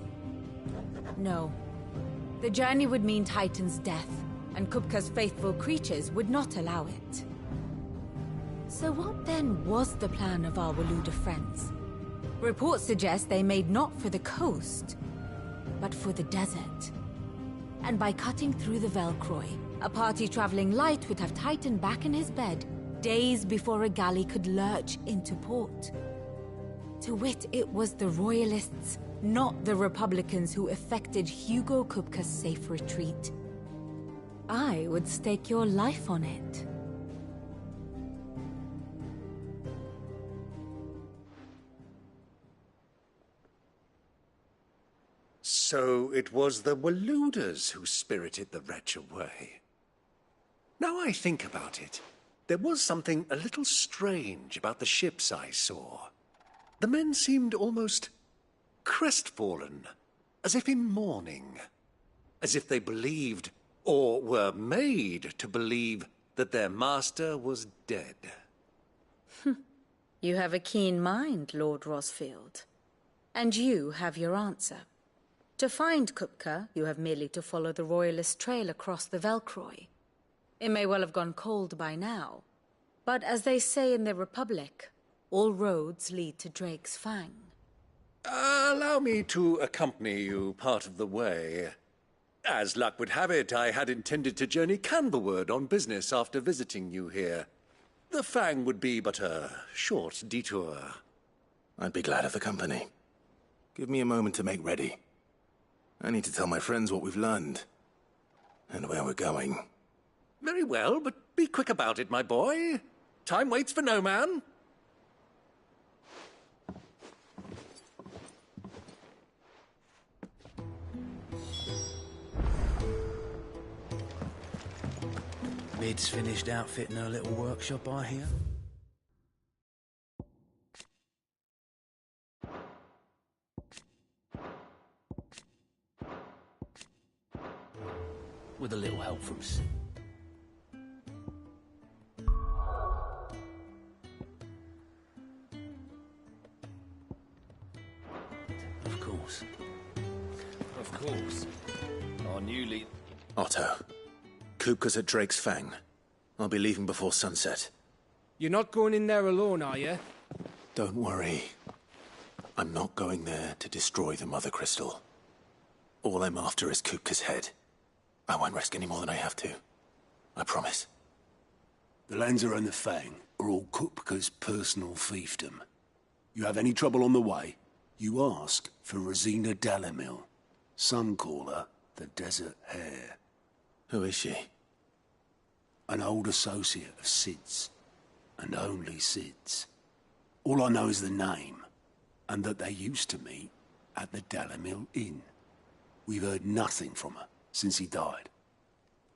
No. The journey would mean Titan's death, and Kupka's faithful creatures would not allow it. So what then was the plan of our Waluda friends? Reports suggest they made not for the coast, but for the desert. And by cutting through the Velcroy, a party traveling light would have Titan back in his bed days before a galley could lurch into port. To wit, it was the Royalists, not the Republicans, who effected Hugo Kupka's safe retreat. I would stake your life on it. So it was the Waludas who spirited the wretch away. Now I think about it, there was something a little strange about the ships I saw. The men seemed almost crestfallen, as if in mourning, as if they believed, or were made to believe, that their master was dead. You have a keen mind, Lord Rosfield. And you have your answer. To find Kupka, you have merely to follow the Royalist trail across the Velcroy. It may well have gone cold by now, but as they say in the Republic, all roads lead to Drake's Fang. Allow me to accompany you part of the way. As luck would have it, I had intended to journey Canberward on business after visiting you here. The Fang would be but a short detour. I'd be glad of the company. Give me a moment to make ready. I need to tell my friends what we've learned, and where we're going. Very well, but be quick about it, my boy. Time waits for no man. Mid's finished outfitting her little workshop, I hear. With a little help from Sid. Of course. Of course. Our new lead... Otto. Kupka's at Drake's Fang. I'll be leaving before sunset. You're not going in there alone, are you? Don't worry. I'm not going there to destroy the Mother Crystal. All I'm after is Kupka's head. I won't risk any more than I have to. I promise. The Lanza and the Fang are all Kupka's personal fiefdom. You have any trouble on the way, you ask for Rosina Dalamil. Some call her the Desert Hare. Who is she? An old associate of Sid's, and only Sid's. All I know is the name, and that they used to meet at the Dalamil Inn. We've heard nothing from her since he died.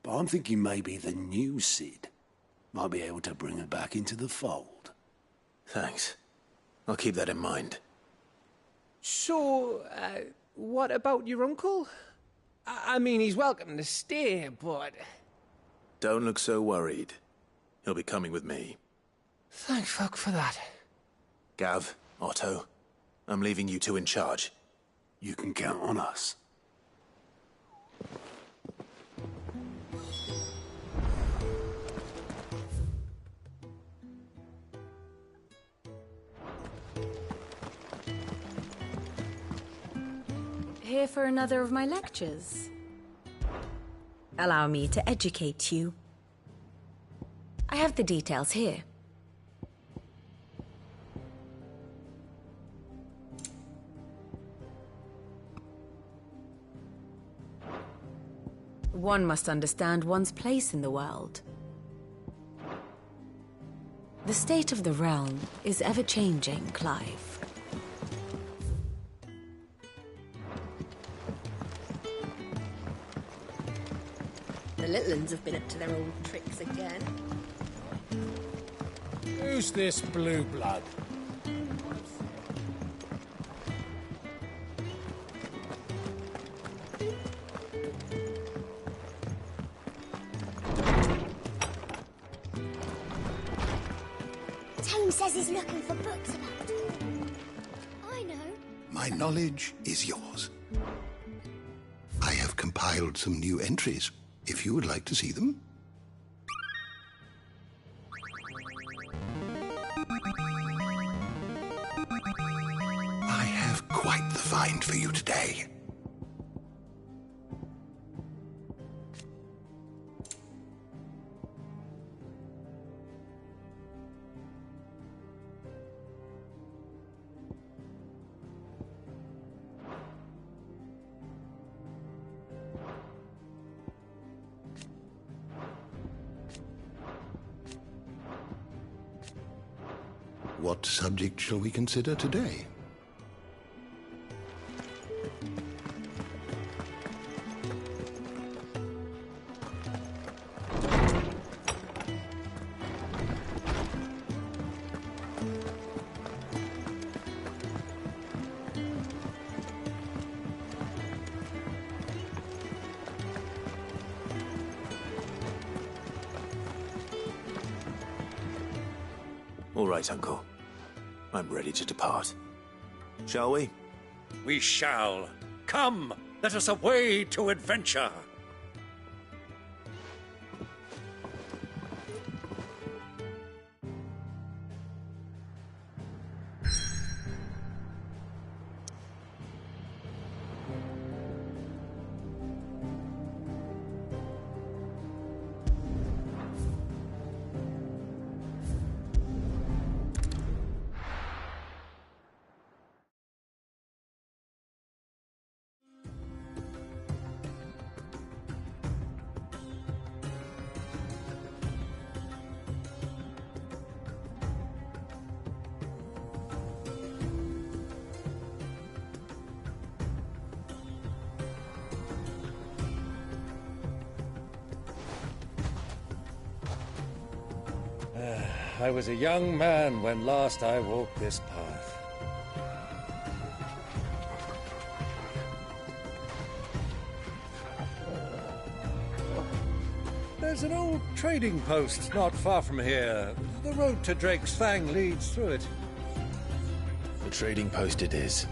But I'm thinking maybe the new Sid might be able to bring her back into the fold. Thanks. I'll keep that in mind. So, what about your uncle? I mean, he's welcome to stay, but... Don't look so worried. He'll be coming with me. Thank fuck for that. Gav, Otto, I'm leaving you two in charge. You can count on us. Here for another of my lectures. Allow me to educate you. I have the details here. One must understand one's place in the world. The state of the realm is ever-changing, Clive. The little uns have been up to their old tricks again. Who's this blue blood? Tame says he's looking for books about it. I know. My knowledge is yours. I have compiled some new entries, if you would like to see them. I have quite the find for you today. What subject shall we consider today? All right, Uncle. I'm ready to depart. Shall we? We shall. Come, let us away to adventure. I was a young man when last I walked this path. There's an old trading post not far from here. The road to Drake's Fang leads through it. The trading post it is.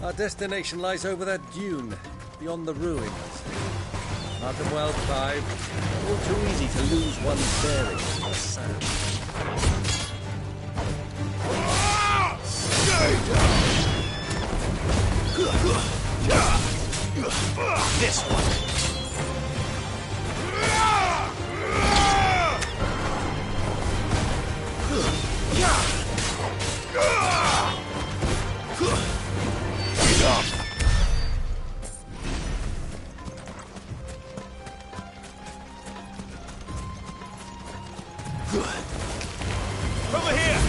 Our destination lies over that dune, beyond the ruins. Mark them well, Clive. All too easy to lose one's bearings in the sand. This one. Over here!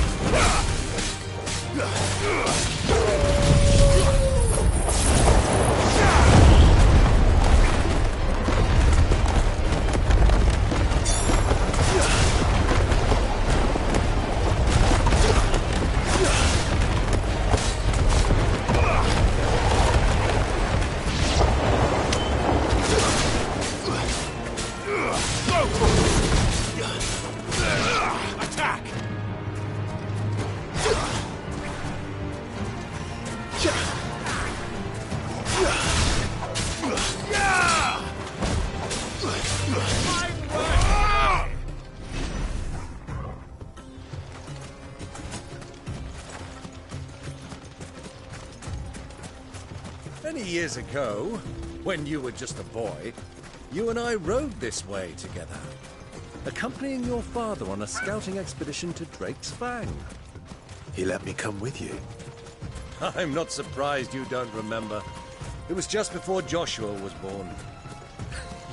Many years ago, when you were just a boy, you and I rode this way together, accompanying your father on a scouting expedition to Drake's Fang. He let me come with you. I'm not surprised you don't remember. It was just before Joshua was born.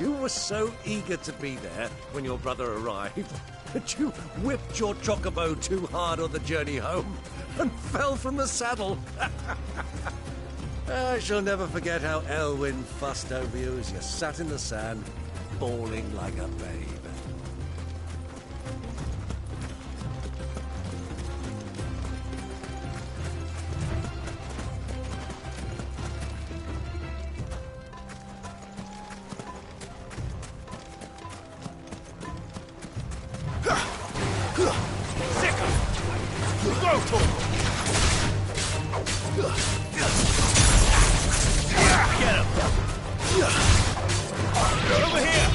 You were so eager to be there when your brother arrived that you whipped your chocobo too hard on the journey home and fell from the saddle. I shall never forget how Elwyn fussed over you as you sat in the sand, bawling like a babe. Over here!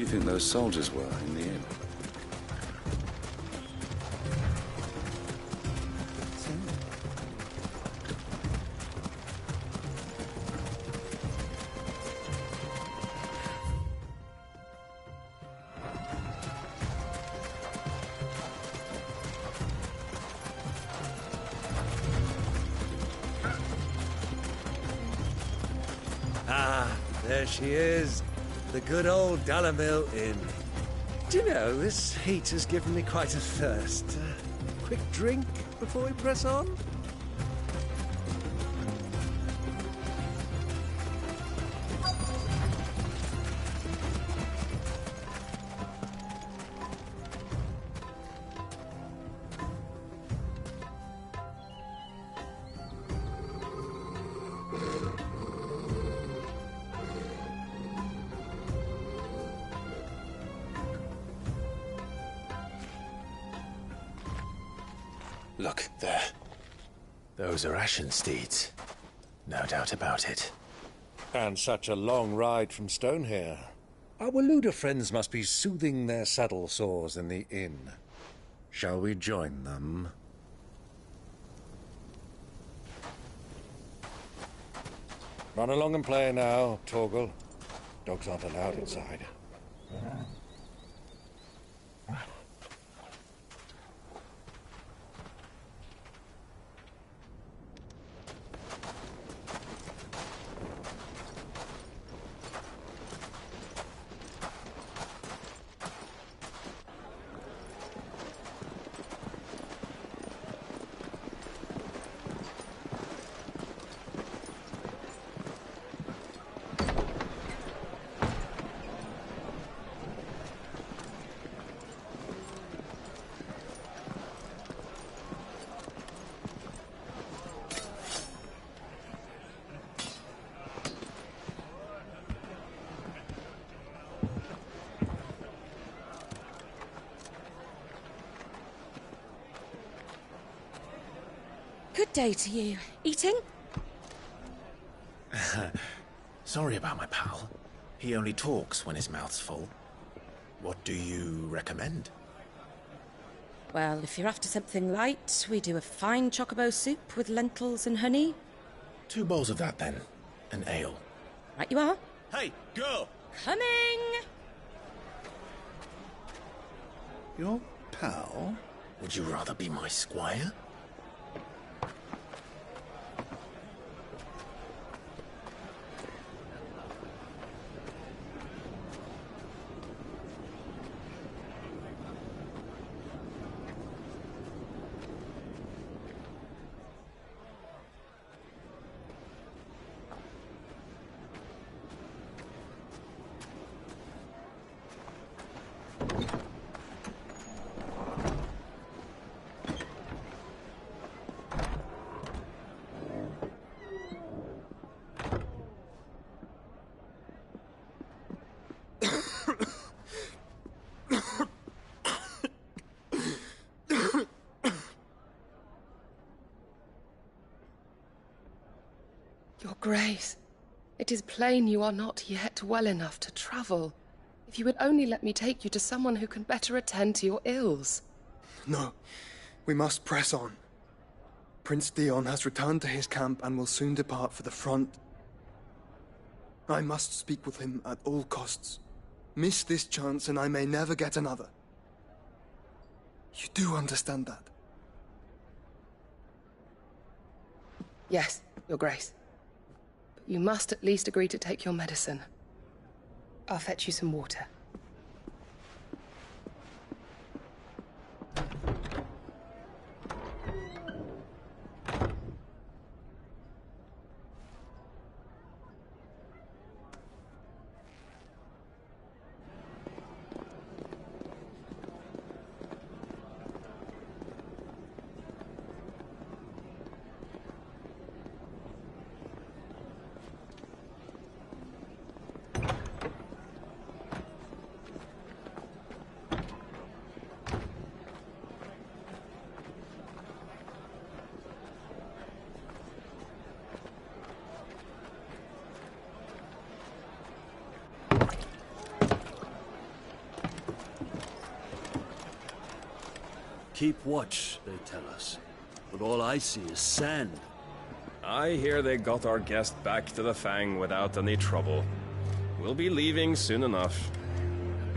do you think those soldiers were in the inn? Ah, there she is. The good old Dalamil Inn. Do you know, this heat has given me quite a thirst. Quick drink before we press on? Look, there. Those are ashen steeds. No doubt about it. And such a long ride from Stonehere. Our Luda friends must be soothing their saddle sores in the inn. Shall we join them? Run along and play now, Torgal. Dogs aren't allowed inside. Good day to you. Eating? Sorry about my pal. He only talks when his mouth's full. What do you recommend? Well, if you're after something light, we do a fine chocobo soup with lentils and honey. 2 bowls of that, then. An ale. Right you are. Hey, girl! Coming! Your pal? Would you rather be my squire? Your Grace, it is plain you are not yet well enough to travel. If you would only let me take you to someone who can better attend to your ills. No, we must press on. Prince Dion has returned to his camp and will soon depart for the front. I must speak with him at all costs. Miss this chance and I may never get another. You do understand that? Yes, Your Grace. But you must at least agree to take your medicine. I'll fetch you some water. keep watch, they tell us. But all I see is sand. I hear they got our guest back to the Fang without any trouble. We'll be leaving soon enough.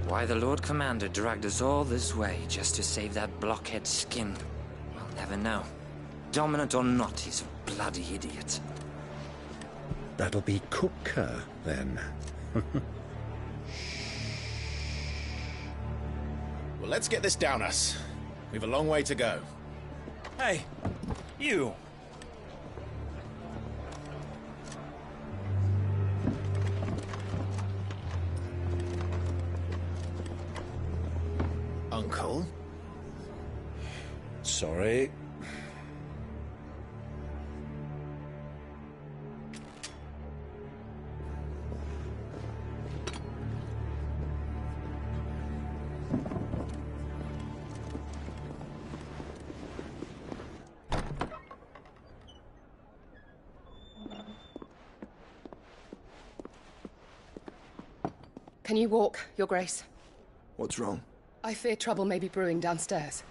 Why the Lord Commander dragged us all this way just to save that blockhead skin, we'll never know. Dominant or not, he's a bloody idiot. That'll be Cooker, then. Well, let's get this down us. We've a long way to go. Hey, you! Uncle? Sorry. Can you walk, Your Grace? What's wrong? I fear trouble may be brewing downstairs.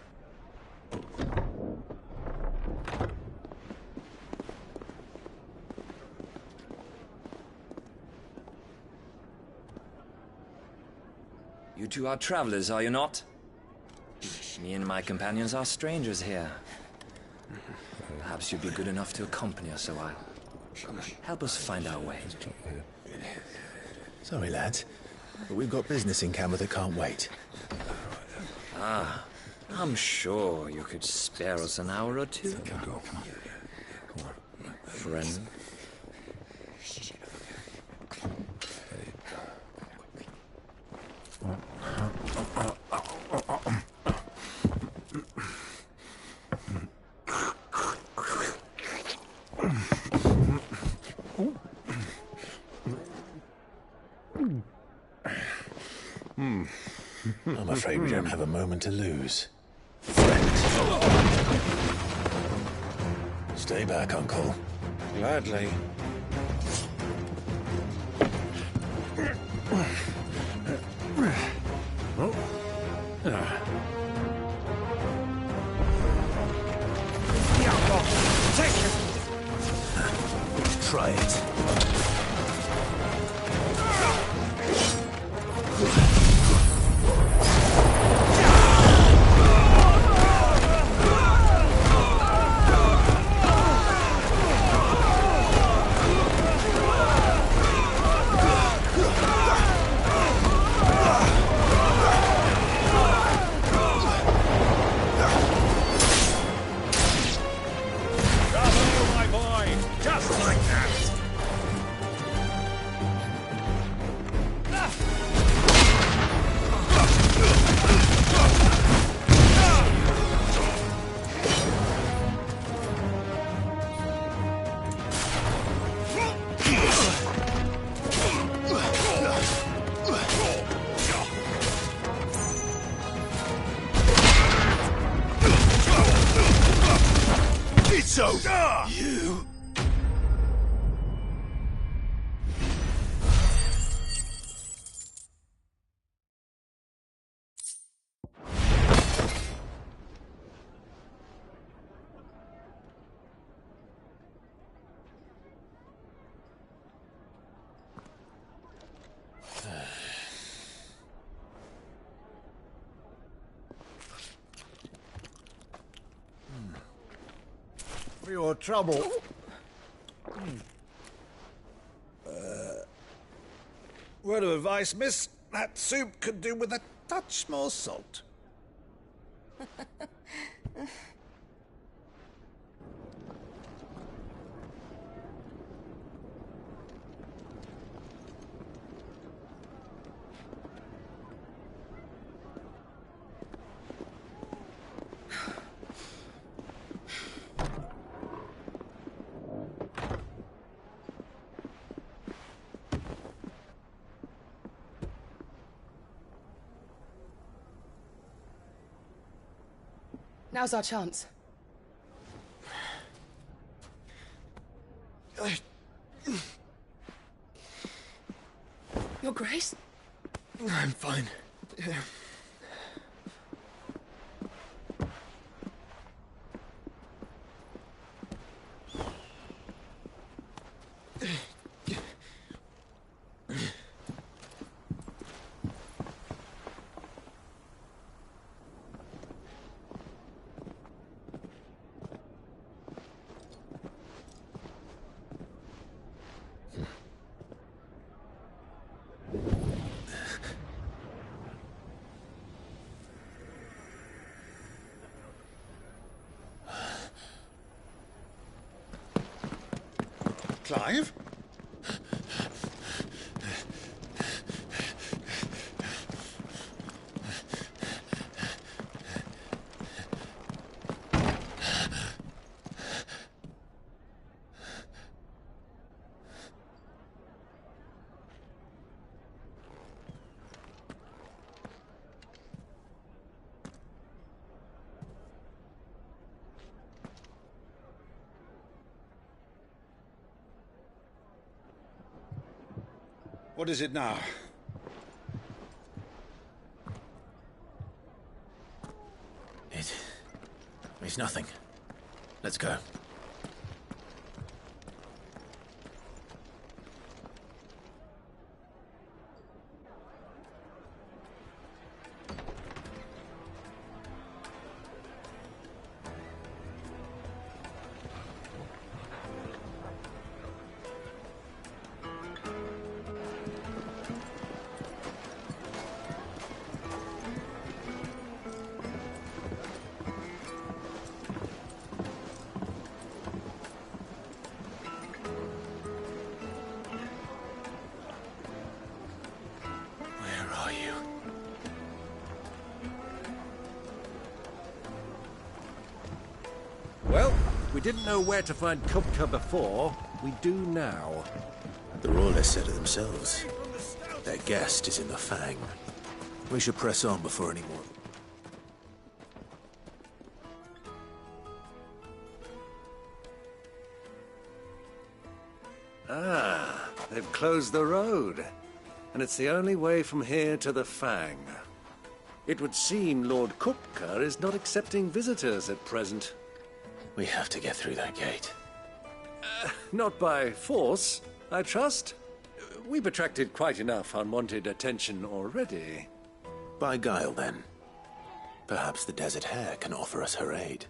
You two are travelers, are you not? Me and my companions are strangers here. Perhaps you'd be good enough to accompany us a while. Help us find our way. Sorry, lads, but we've got business in camera that can't wait. Ah, I'm sure you could spare us an hour or two. Come on. Friend. I'm afraid we don't have a moment to lose. Stay back, Uncle. Gladly. Try it. So, you... For your trouble. Word of advice, miss. That soup could do with a touch more salt. Now's our chance. Your Grace? I'm fine. Clive? What is it now? It's nothing. Let's go. Well, we didn't know where to find Kupka before. We do now. The Royalists said it themselves. Their guest is in the Fang. We should press on before any more... Ah, they've closed the road. And it's the only way from here to the Fang. It would seem Lord Kupka is not accepting visitors at present. We have to get through that gate. Not by force, I trust. We've attracted quite enough unwanted attention already. By guile, then. Perhaps the Desert Hare can offer us her aid.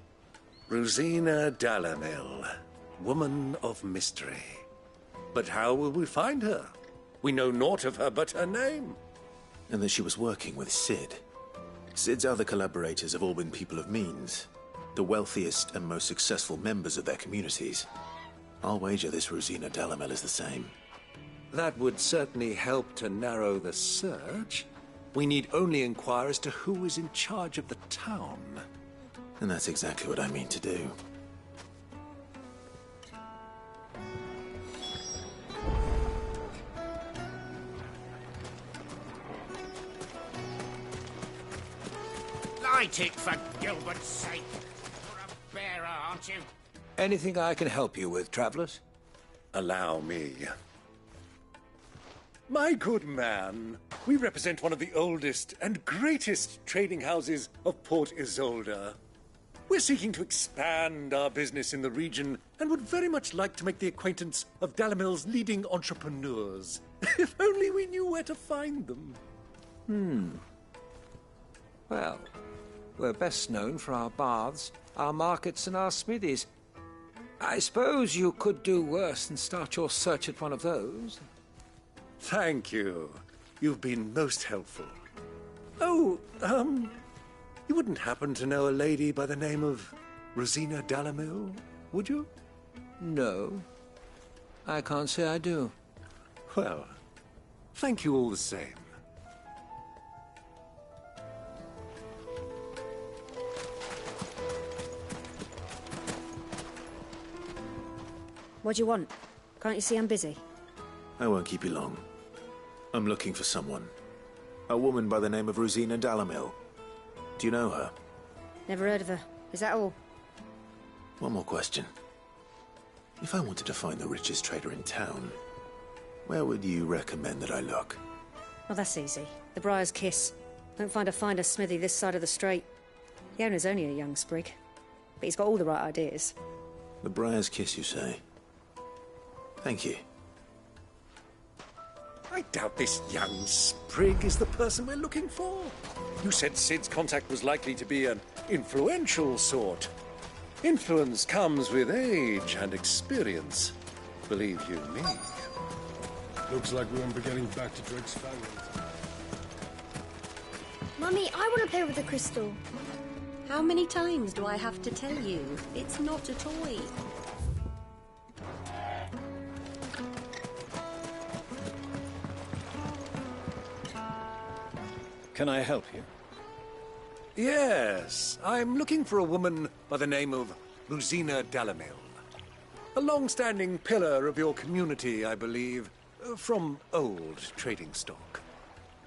Rosina Dalamil, woman of mystery. But how will we find her? We know naught of her but her name. And that she was working with Sid. Sid's other collaborators have all been people of means. The wealthiest and most successful members of their communities. I'll wager this Rosina Dalamil is the same. That would certainly help to narrow the search. We need only inquire as to who is in charge of the town. And that's exactly what I mean to do. Light it, for Gilbert's sake. You're a bearer, aren't you? Anything I can help you with, travelers? Allow me. My good man, we represent one of the oldest and greatest trading houses of Port Isolde. We're seeking to expand our business in the region and would very much like to make the acquaintance of Dalamil's leading entrepreneurs. If only we knew where to find them. Well, we're best known for our baths, our markets, and our smithies. I suppose you could do worse than start your search at one of those. Thank you. You've been most helpful. Oh, you wouldn't happen to know a lady by the name of Rosina Dalamil, would you? No. I can't say I do. Well, thank you all the same. What do you want? Can't you see I'm busy? I won't keep you long. I'm looking for someone. A woman by the name of Rosina Dalamil. Do you know her? Never heard of her. Is that all? One more question. If I wanted to find the richest trader in town, where would you recommend that I look? Well, that's easy. The Briar's Kiss. Don't find a finer smithy this side of the strait. The owner's only a young sprig, but he's got all the right ideas. The Briar's Kiss, you say? Thank you. I doubt this young sprig is the person we're looking for. You said Sid's contact was likely to be an influential sort. Influence comes with age and experience. Believe you me. Looks like we won't be getting back to Drake's family. Mummy, I want to play with the crystal. How many times do I have to tell you? It's not a toy. Can I help you? Yes, I'm looking for a woman by the name of Rosina Dalamil. A long-standing pillar of your community, I believe, from old trading stock.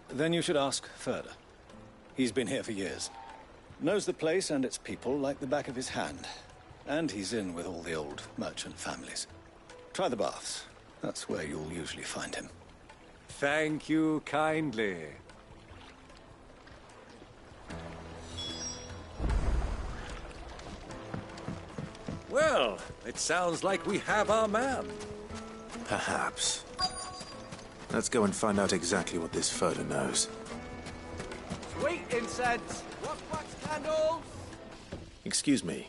Then you should ask further. He's been here for years. Knows the place and its people like the back of his hand. And he's in with all the old merchant families. Try the baths. That's where you'll usually find him. Thank you kindly. Well, it sounds like we have our man. Perhaps. Let's go and find out exactly what this Furder knows. Sweet incense! Wax candles! Excuse me.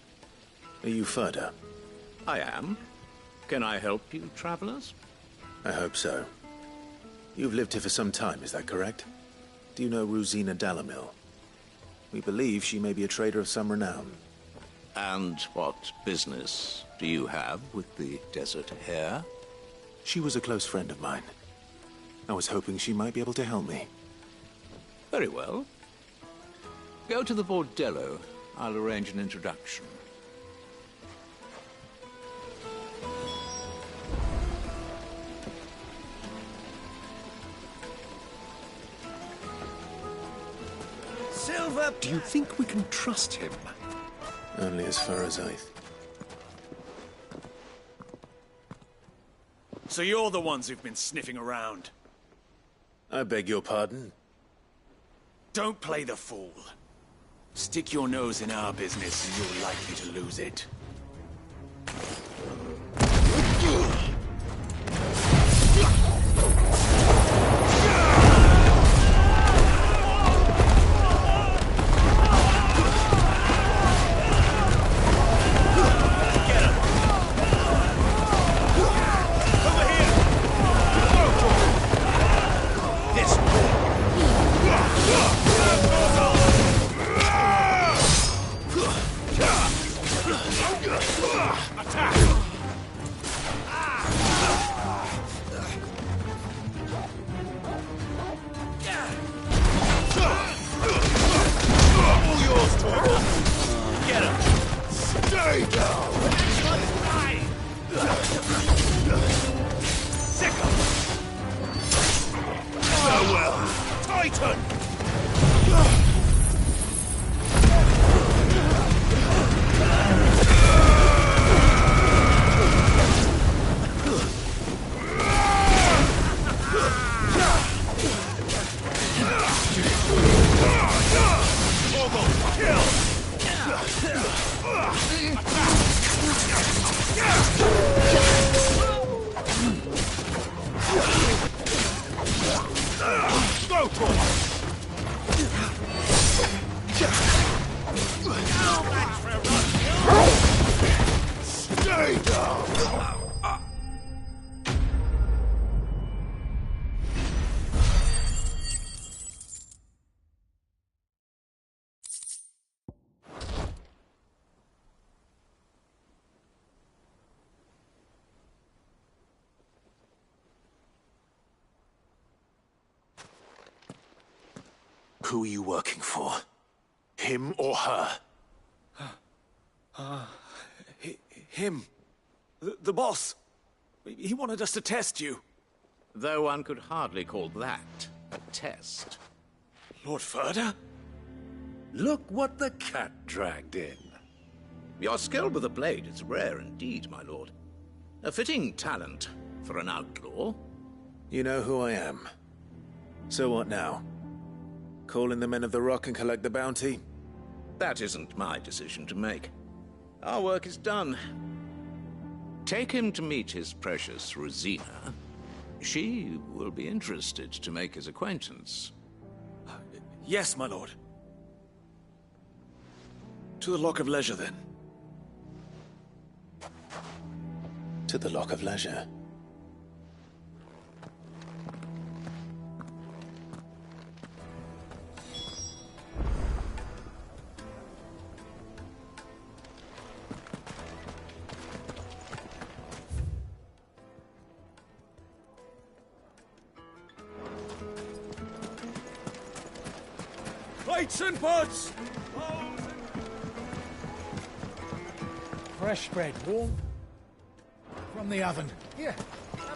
Are you Furder? I am. Can I help you, travelers? I hope so. You've lived here for some time, is that correct? Do you know Rosina Dalamil? We believe she may be a trader of some renown. And what business do you have with the desert hare? She was a close friend of mine. I was hoping she might be able to help me. Very well. Go to the bordello. I'll arrange an introduction. Silver, do you think we can trust him? Only as far as I... So you're the ones who've been sniffing around? I beg your pardon? Don't play the fool. Stick your nose in our business and you're likely to lose it. Who are you working for? Him or her? Him. The boss. He wanted us to test you. Though one could hardly call that a test. Lord Furder? Look what the cat dragged in. Your skill with the blade is rare indeed, my lord. A fitting talent for an outlaw. You know who I am. So what now? Call in the Men of the Rock and collect the bounty? That isn't my decision to make. Our work is done. Take him to meet his precious Rosina. She will be interested to make his acquaintance. Yes, my lord. To the Lock of Leisure, then. To the Lock of Leisure. Weights and butts! Fresh bread, warm from the oven. Yeah.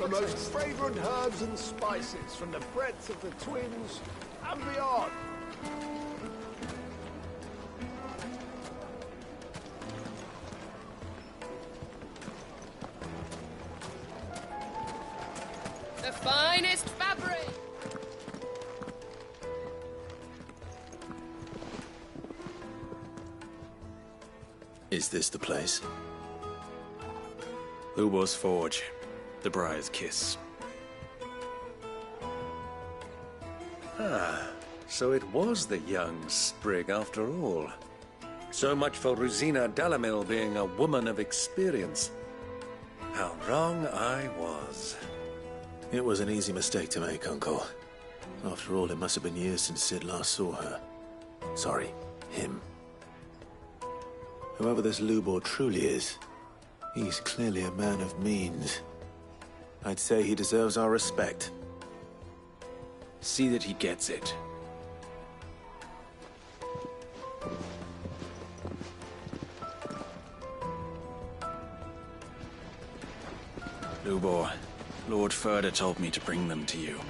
The most fragrant herbs and spices from the breadth of the Twins and beyond. The finest fabric! Is this the place? Lubor's Forge. The Briar's Kiss. Ah, so it was the young sprig after all. So much for Rosina Dalamil being a woman of experience. How wrong I was. It was an easy mistake to make, Uncle. After all, it must have been years since Sid last saw her. Sorry, him. Whoever this Lubor truly is, he's clearly a man of means. I'd say he deserves our respect. See that he gets it. Lubor, Lord Furder told me to bring them to you.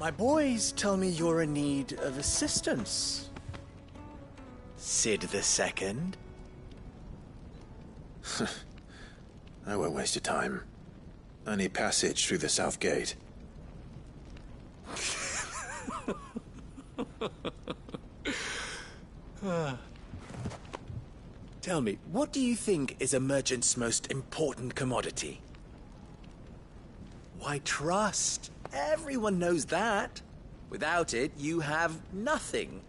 My boys tell me you're in need of assistance. Sid the Second. I won't waste your time. I need passage through the south gate. Tell me, what do you think is a merchant's most important commodity? Why, trust. Everyone knows that. Without it, you have nothing.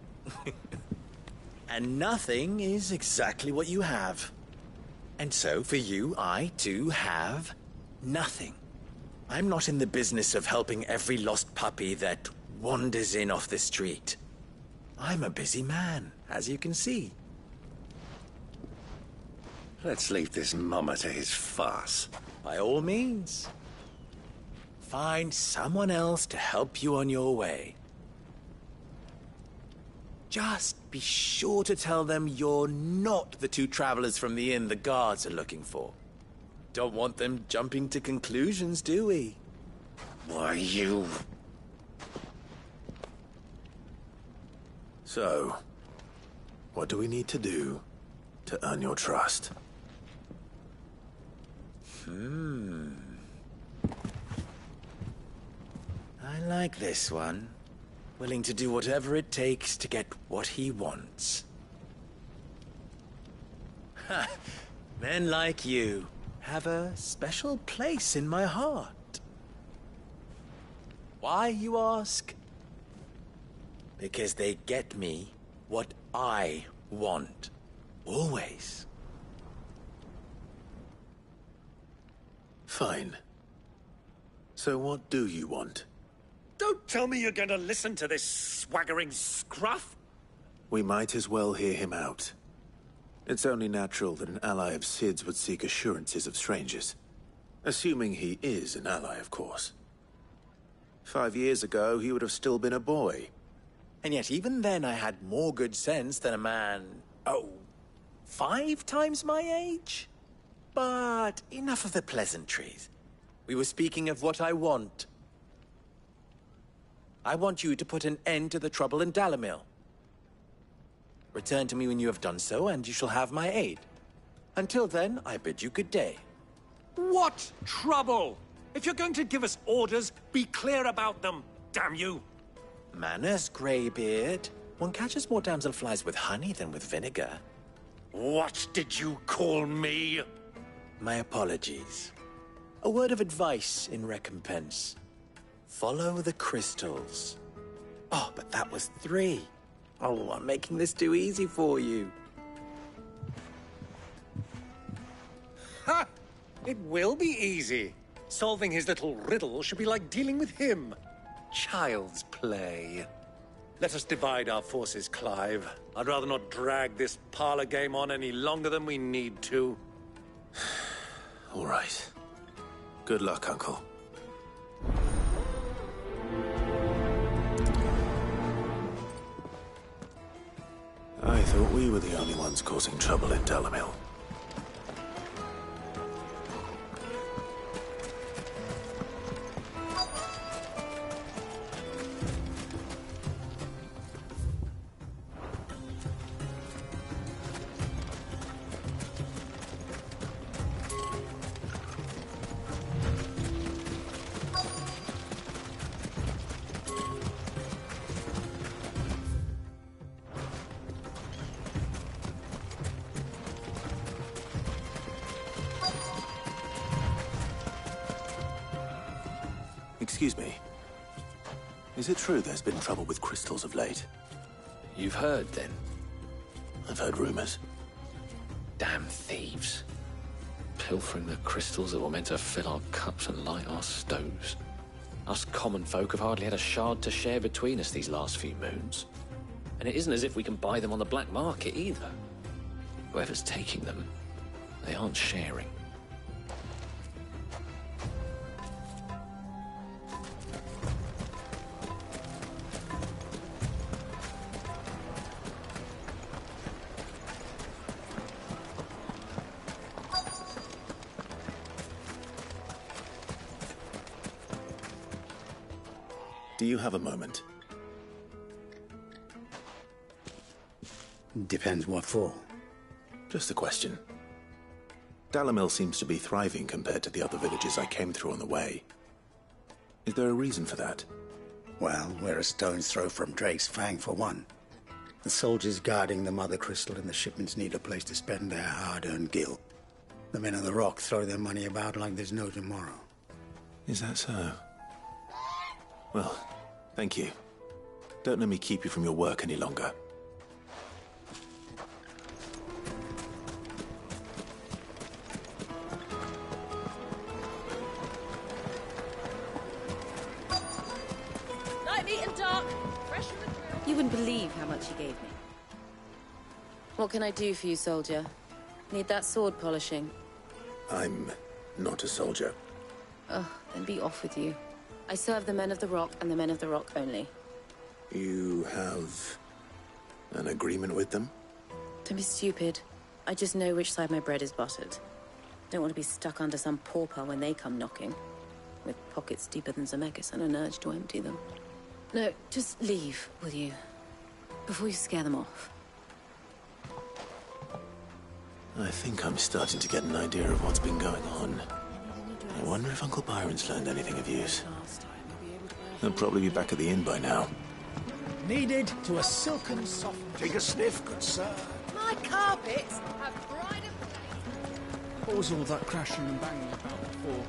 And nothing is exactly what you have. And so, for you, I, too, have nothing. I'm not in the business of helping every lost puppy that wanders in off the street. I'm a busy man, as you can see. Let's leave this mummer to his farce. By all means. Find someone else to help you on your way. Just be sure to tell them you're not the two travelers from the inn the guards are looking for. Don't want them jumping to conclusions, do we? Why, you... So, what do we need to do to earn your trust? I like this one. Willing to do whatever it takes to get what he wants. Ha! Men like you have a special place in my heart. Why, you ask? Because they get me what I want. Always. Fine. So what do you want? Don't tell me you're going to listen to this swaggering scruff! We might as well hear him out. It's only natural that an ally of Sid's would seek assurances of strangers. Assuming he is an ally, of course. 5 years ago, he would have still been a boy. And yet even then I had more good sense than a man, 5 times my age? But enough of the pleasantries. We were speaking of what I want. I want you to put an end to the trouble in Dalamil. Return to me when you have done so, and you shall have my aid. Until then, I bid you good day. What trouble? If you're going to give us orders, be clear about them, damn you! Manners, Greybeard. One catches more damselflies with honey than with vinegar. What did you call me? My apologies. A word of advice in recompense. Follow the crystals. Oh, but that was 3. Oh, I'm making this too easy for you. Ha! It will be easy. Solving his little riddle should be like dealing with him. Child's play. Let us divide our forces, Clive. I'd rather not drag this parlor game on any longer than we need to. All right. Good luck, Uncle. I thought we were the only ones causing trouble in Dalamil. Excuse me. Is it true there's been trouble with crystals of late? You've heard, then? I've heard rumors. Damn thieves. Pilfering the crystals that were meant to fill our cups and light our stoves. Us common folk have hardly had a shard to share between us these last few moons. And it isn't as if we can buy them on the black market, either. Whoever's taking them, they aren't sharing. Do you have a moment? Depends what for. Just a question. Dalamil seems to be thriving compared to the other villages I came through on the way. Is there a reason for that? Well, we're a stone's throw from Drake's Fang, for one. The soldiers guarding the Mother Crystal and the shipments need a place to spend their hard-earned gil. The men of the Rock throw their money about like there's no tomorrow. Is that so? Well, thank you. Don't let me keep you from your work any longer. Light, neat and dark. Fresh from the drill. You wouldn't believe how much he gave me. What can I do for you, soldier? Need that sword polishing? I'm not a soldier. Oh, then be off with you. I serve the men of the Rock and the men of the Rock only. You have an agreement with them? Don't be stupid. I just know which side my bread is buttered. Don't want to be stuck under some pauper when they come knocking. With pockets deeper than Zemeckis and an urge to empty them. No, just leave, will you? Before you scare them off. I think I'm starting to get an idea of what's been going on. I wonder if Uncle Byron's learned anything of use. He'll probably be back at the inn by now. Needed to a silken soft... Take a sniff, good sir. My carpets have pride of place. What was all that crashing and banging about before?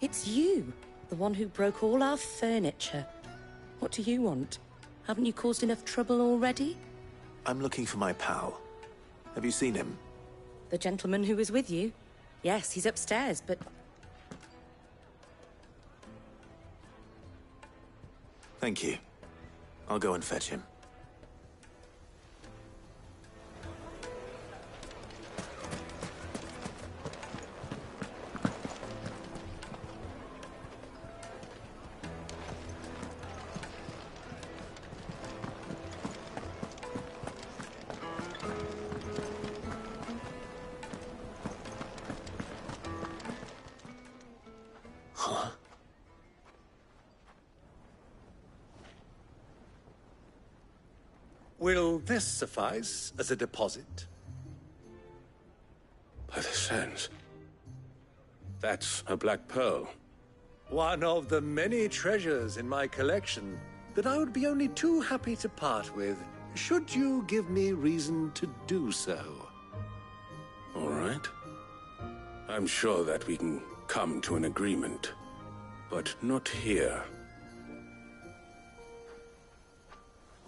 It's you, the one who broke all our furniture. What do you want? Haven't you caused enough trouble already? I'm looking for my pal. Have you seen him? The gentleman who was with you? Yes, he's upstairs, but... Thank you. I'll go and fetch him. Will this suffice as a deposit? By the sands. That's a black pearl. One of the many treasures in my collection that I would be only too happy to part with, should you give me reason to do so. All right. I'm sure that we can come to an agreement, but not here.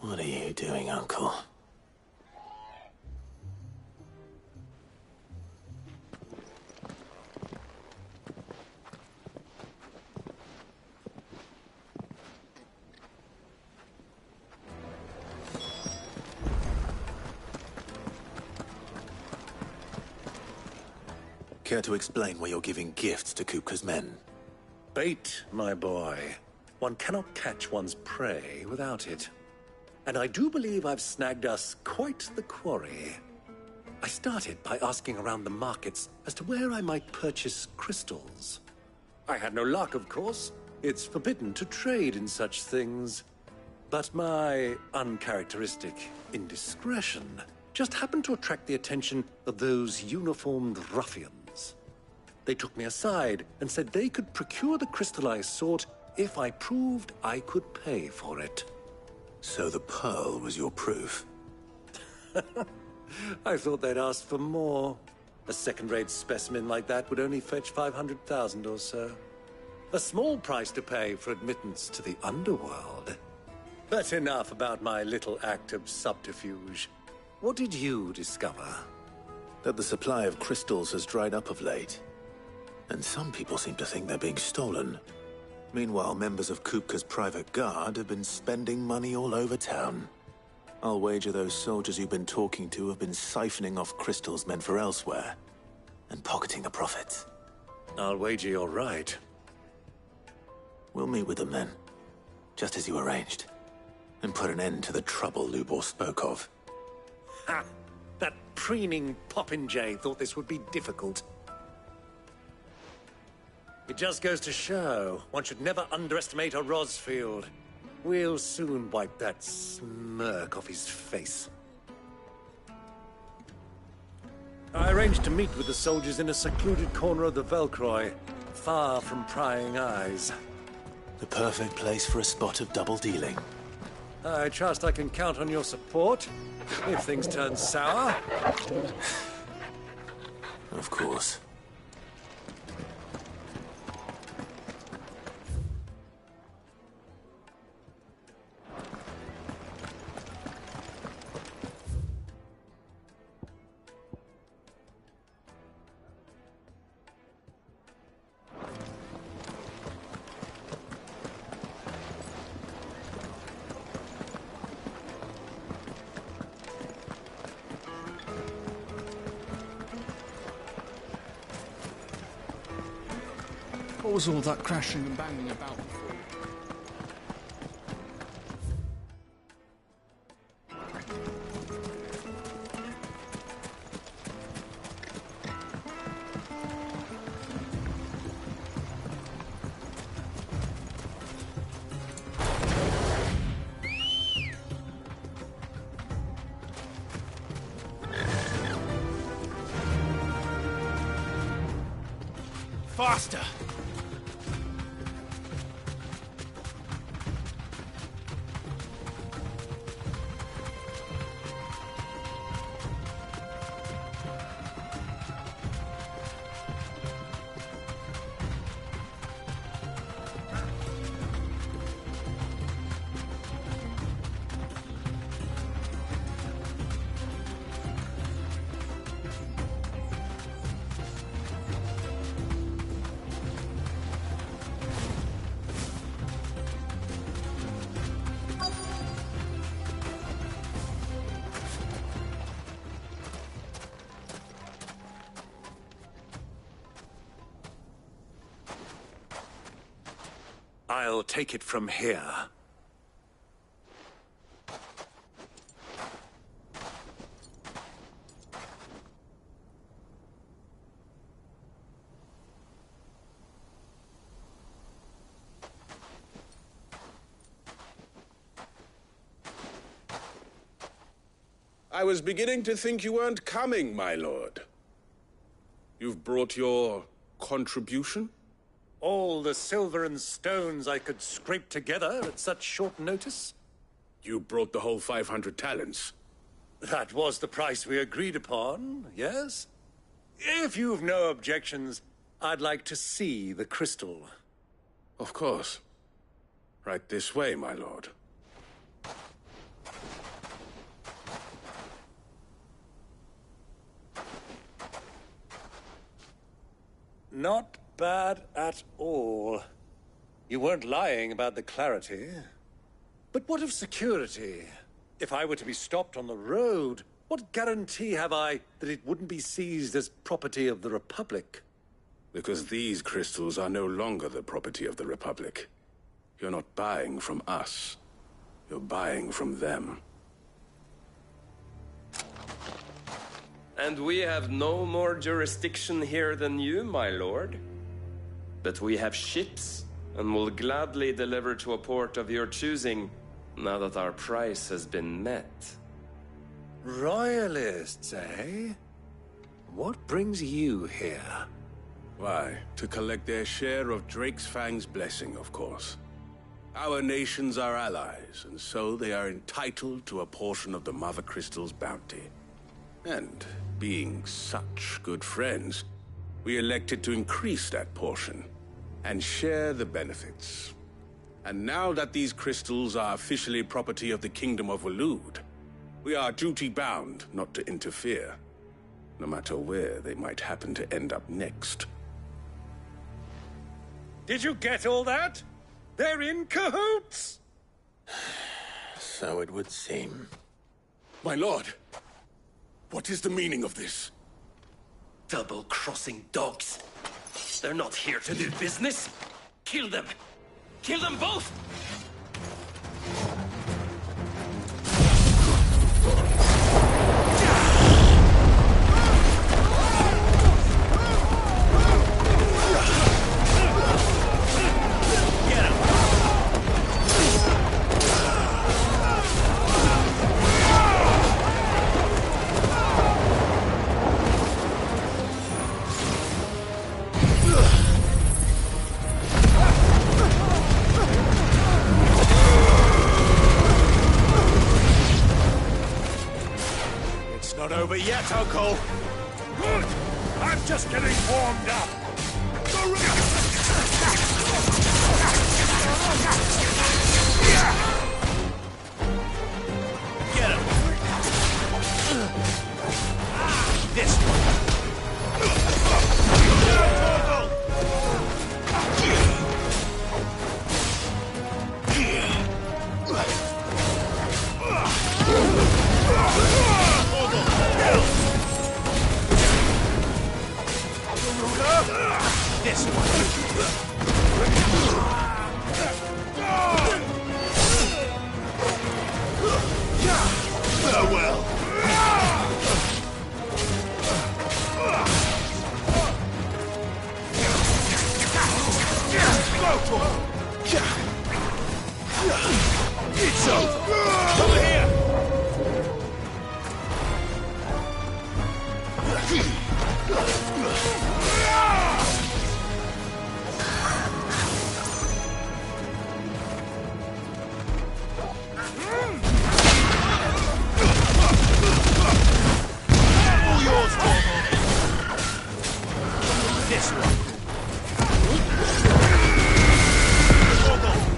What are you doing, Uncle? Care to explain why you're giving gifts to Kupka's men? Bait, my boy. One cannot catch one's prey without it. And I do believe I've snagged us quite the quarry. I started by asking around the markets as to where I might purchase crystals. I had no luck, of course. It's forbidden to trade in such things. But my uncharacteristic indiscretion just happened to attract the attention of those uniformed ruffians. They took me aside and said they could procure the crystal I sought if I proved I could pay for it. So the pearl was your proof? I thought they'd ask for more. A second-rate specimen like that would only fetch 500,000 or so. A small price to pay for admittance to the underworld. But enough about my little act of subterfuge. What did you discover? That the supply of crystals has dried up of late. And some people seem to think they're being stolen. Meanwhile, members of Kupka's private guard have been spending money all over town. I'll wager those soldiers you've been talking to have been siphoning off crystals meant for elsewhere, and pocketing the profits. I'll wager you're right. We'll meet with them then, just as you arranged, and put an end to the trouble Lubor spoke of. Ha! That preening popinjay thought this would be difficult. It just goes to show, one should never underestimate a Rosfield. We'll soon wipe that smirk off his face. I arranged to meet with the soldiers in a secluded corner of the Velcroy, far from prying eyes. The perfect place for a spot of double dealing. I trust I can count on your support, if things turn sour. Of course. What was all that crashing and banging about before? Faster! I'll take it from here. I was beginning to think you weren't coming, my lord. You've brought your contribution? All the silver and stones I could scrape together at such short notice? You brought the whole 500 talents. That was the price we agreed upon, yes? If you've no objections, I'd like to see the crystal. Of course. Right this way, my lord. Not bad at all. You weren't lying about the clarity. But what of security? If I were to be stopped on the road, what guarantee have I that it wouldn't be seized as property of the Republic? Because these crystals are no longer the property of the Republic. You're not buying from us. You're buying from them. And we have no more jurisdiction here than you, my lord. But we have ships, and will gladly deliver to a port of your choosing, now that our price has been met. Royalists, eh? What brings you here? Why, to collect their share of Drake's Fang's blessing, of course. Our nations are allies, and so they are entitled to a portion of the Mother Crystal's bounty. And, being such good friends, we elected to increase that portion, and share the benefits. And now that these crystals are officially property of the Kingdom of Waloed, we are duty-bound not to interfere, no matter where they might happen to end up next. Did you get all that? They're in cahoots! So it would seem. My lord, what is the meaning of this? Double-crossing dogs. They're not here to do business. Kill them! Kill them both! Not over yet, Uncle. Good! I'm just getting warmed up. Get him! This one. This farewell. It's over. Over here. This one.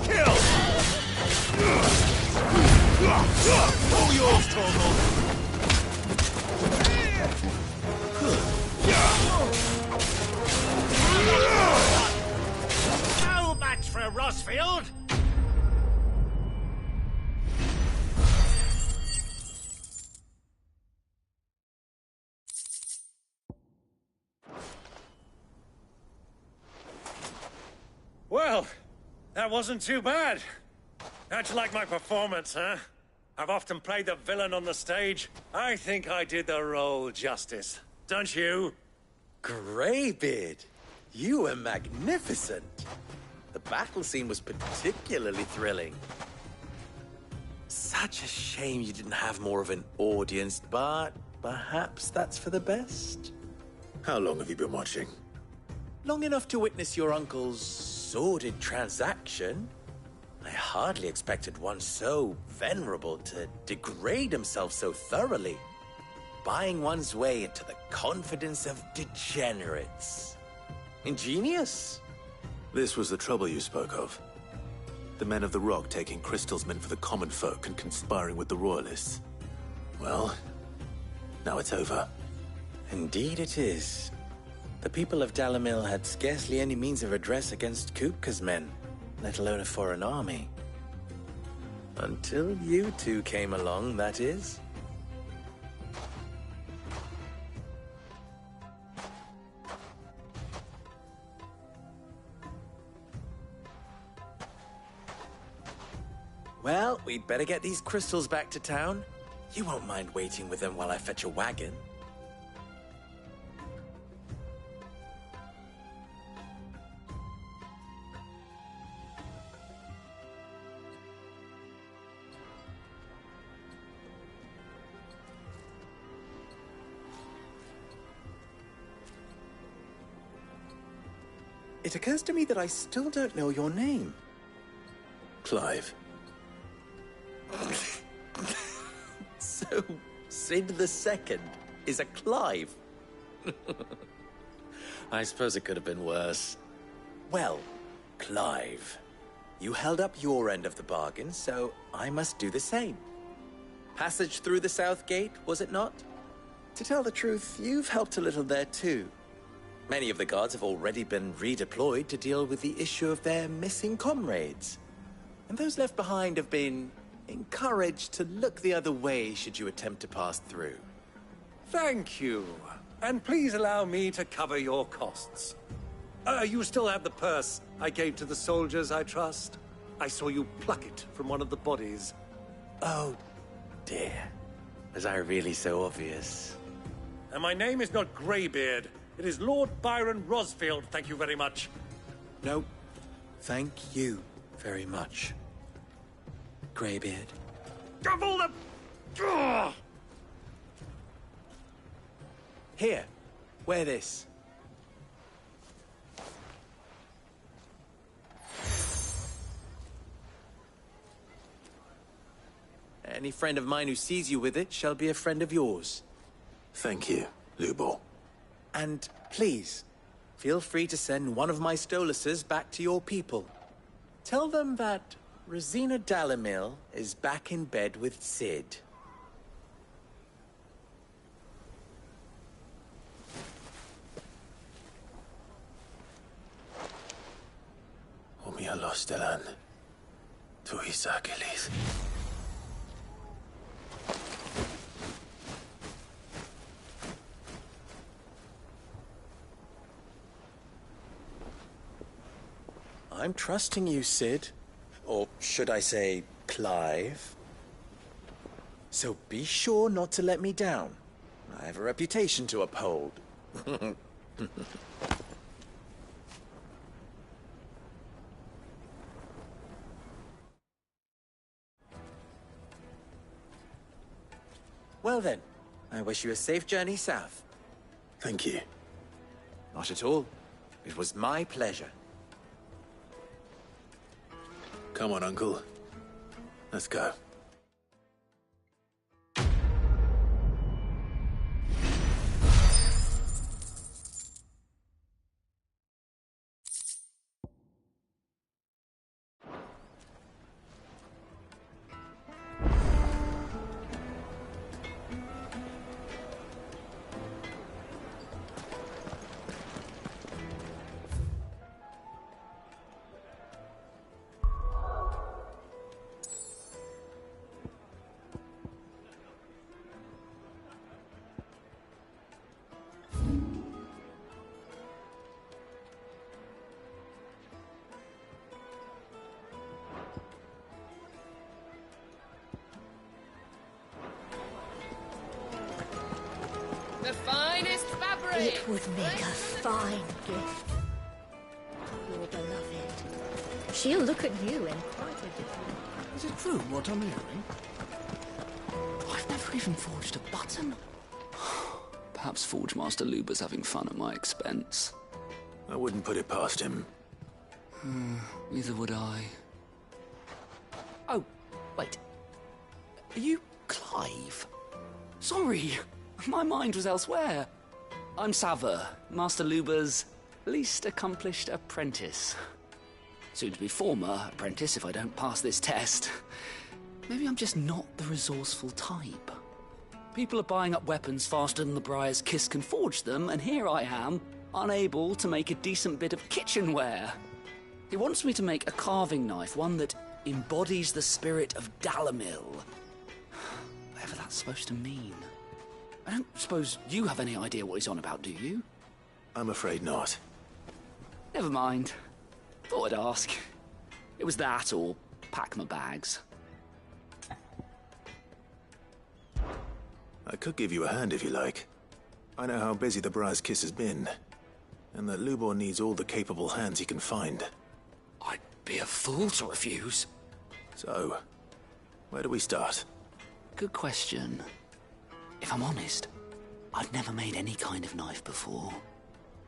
Kill! All yours, Torgal. No match for Rossfield! Well, that wasn't too bad. How'd you like my performance, huh? I've often played the villain on the stage. I think I did the role justice. Don't you? Greybeard, you were magnificent. The battle scene was particularly thrilling. Such a shame you didn't have more of an audience, but perhaps that's for the best. How long have you been watching? Long enough to witness your uncle's sordid transaction. I hardly expected one so venerable to degrade himself so thoroughly, buying one's way into the confidence of degenerates. Ingenious. This was the trouble you spoke of. The men of the Rock taking crystals meant for the common folk and conspiring with the Royalists. Well, now it's over. Indeed it is. The people of Dalamil had scarcely any means of redress against Kupka's men, let alone a foreign army. Until you two came along, that is. Well, we'd better get these crystals back to town. You won't mind waiting with them while I fetch a wagon. It occurs to me that I still don't know your name. Clive. So, Sid the Second is a Clive? I suppose it could have been worse. Well, Clive, you held up your end of the bargain, so I must do the same. Passage through the South Gate, was it not? To tell the truth, you've helped a little there too. Many of the guards have already been redeployed to deal with the issue of their missing comrades. And those left behind have been encouraged to look the other way should you attempt to pass through. Thank you. And please allow me to cover your costs. You still have the purse I gave to the soldiers, I trust? I saw you pluck it from one of the bodies. Oh, dear. Was I really so obvious? And my name is not Greybeard. It is Lord Byron Rosfield, thank you very much. No, thank you very much, Greybeard. Of all the... Ugh! Here, wear this. Any friend of mine who sees you with it shall be a friend of yours. Thank you, Lubor. And please, feel free to send one of my Stoluses back to your people. Tell them that Rosina Dalamil is back in bed with Sid. Omia Lostelan. Tu Isakelis. I'm trusting you, Sid. Or should I say, Clive. So be sure not to let me down. I have a reputation to uphold. Well then, I wish you a safe journey south. Thank you. Not at all. It was my pleasure. Come on, Uncle. Let's go. The finest fabric! It would make a fine gift for your beloved. She'll look at you in quite a different way. Is it true what I'm hearing? I've never even forged a button. Perhaps Forge Master Luber's having fun at my expense. I wouldn't put it past him. Neither would I. Oh, wait. Are you Clive? Sorry, My mind was elsewhere. I'm Sava, Master Luber's least accomplished apprentice. Soon to be former apprentice if I don't pass this test. Maybe I'm just not the resourceful type. People are buying up weapons faster than the Briar's Kiss can forge them, and here I am, unable to make a decent bit of kitchenware. He wants me to make a carving knife, one that embodies the spirit of Dalamil. Whatever that's supposed to mean. I don't suppose you have any idea what he's on about, do you? I'm afraid not. Never mind. Thought I'd ask. It was that or pack my bags. I could give you a hand if you like. I know how busy the Briar's Kiss has been, and that Lubor needs all the capable hands he can find. I'd be a fool to refuse. So, where do we start? Good question. If I'm honest, I've never made any kind of knife before.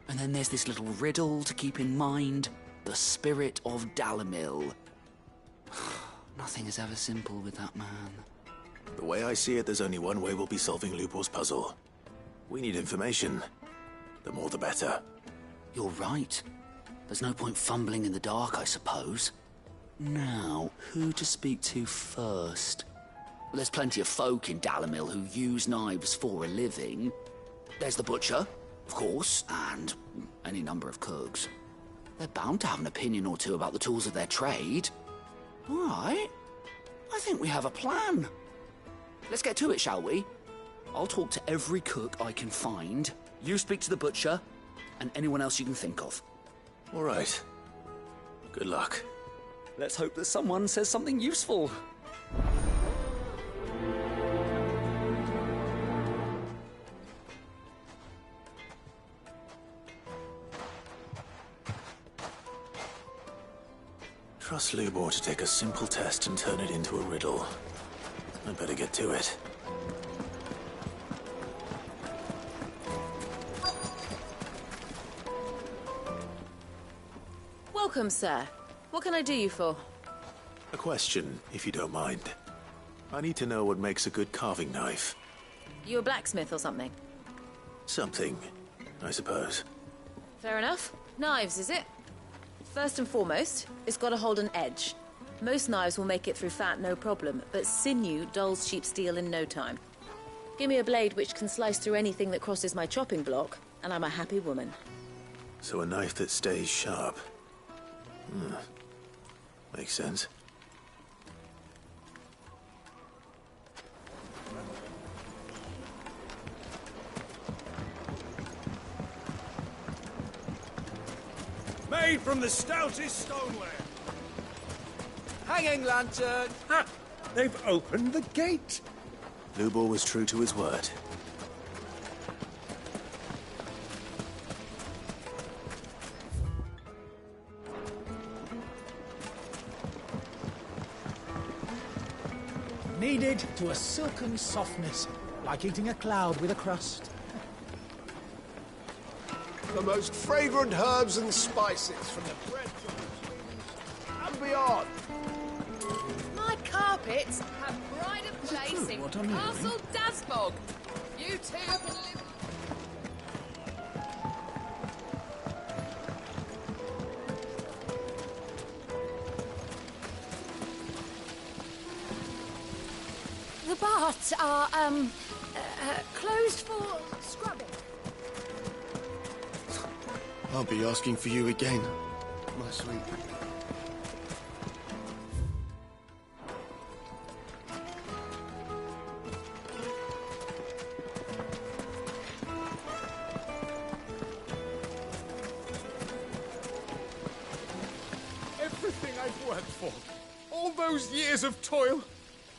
And then there's this little riddle to keep in mind. The spirit of Dalamil. Nothing is ever simple with that man. The way I see it, there's only one way we'll be solving Lubor's puzzle. We need information. The more the better. You're right. There's no point fumbling in the dark, I suppose. Now, who to speak to first? There's plenty of folk in Dalamil who use knives for a living. There's the butcher, of course, and any number of cooks. They're bound to have an opinion or two about the tools of their trade. All right. I think we have a plan. Let's get to it, shall we? I'll talk to every cook I can find. You speak to the butcher, and anyone else you can think of. All right. Good luck. Let's hope that someone says something useful. Trust Lubor to take a simple test and turn it into a riddle. I'd better get to it. Welcome, sir. What can I do you for? A question, if you don't mind. I need to know what makes a good carving knife. You a blacksmith or something? Something, I suppose. Fair enough. Knives, is it? First and foremost, it's got to hold an edge. Most knives will make it through fat no problem, but sinew dulls cheap steel in no time. Give me a blade which can slice through anything that crosses my chopping block, and I'm a happy woman. So a knife that stays sharp. Makes sense. Made from the stoutest stoneware. Hanging lantern! Ha! They've opened the gate. Lubor was true to his word. Kneaded to a silken softness, like eating a cloud with a crust. The most fragrant herbs and spices from the bread and beyond. My carpets have pride of place in what I'm hearing? Castle Dasbog. You two can live. The baths are, closed for scrubbing. I'll be asking for you again, my sweet. Everything I've worked for, all those years of toil,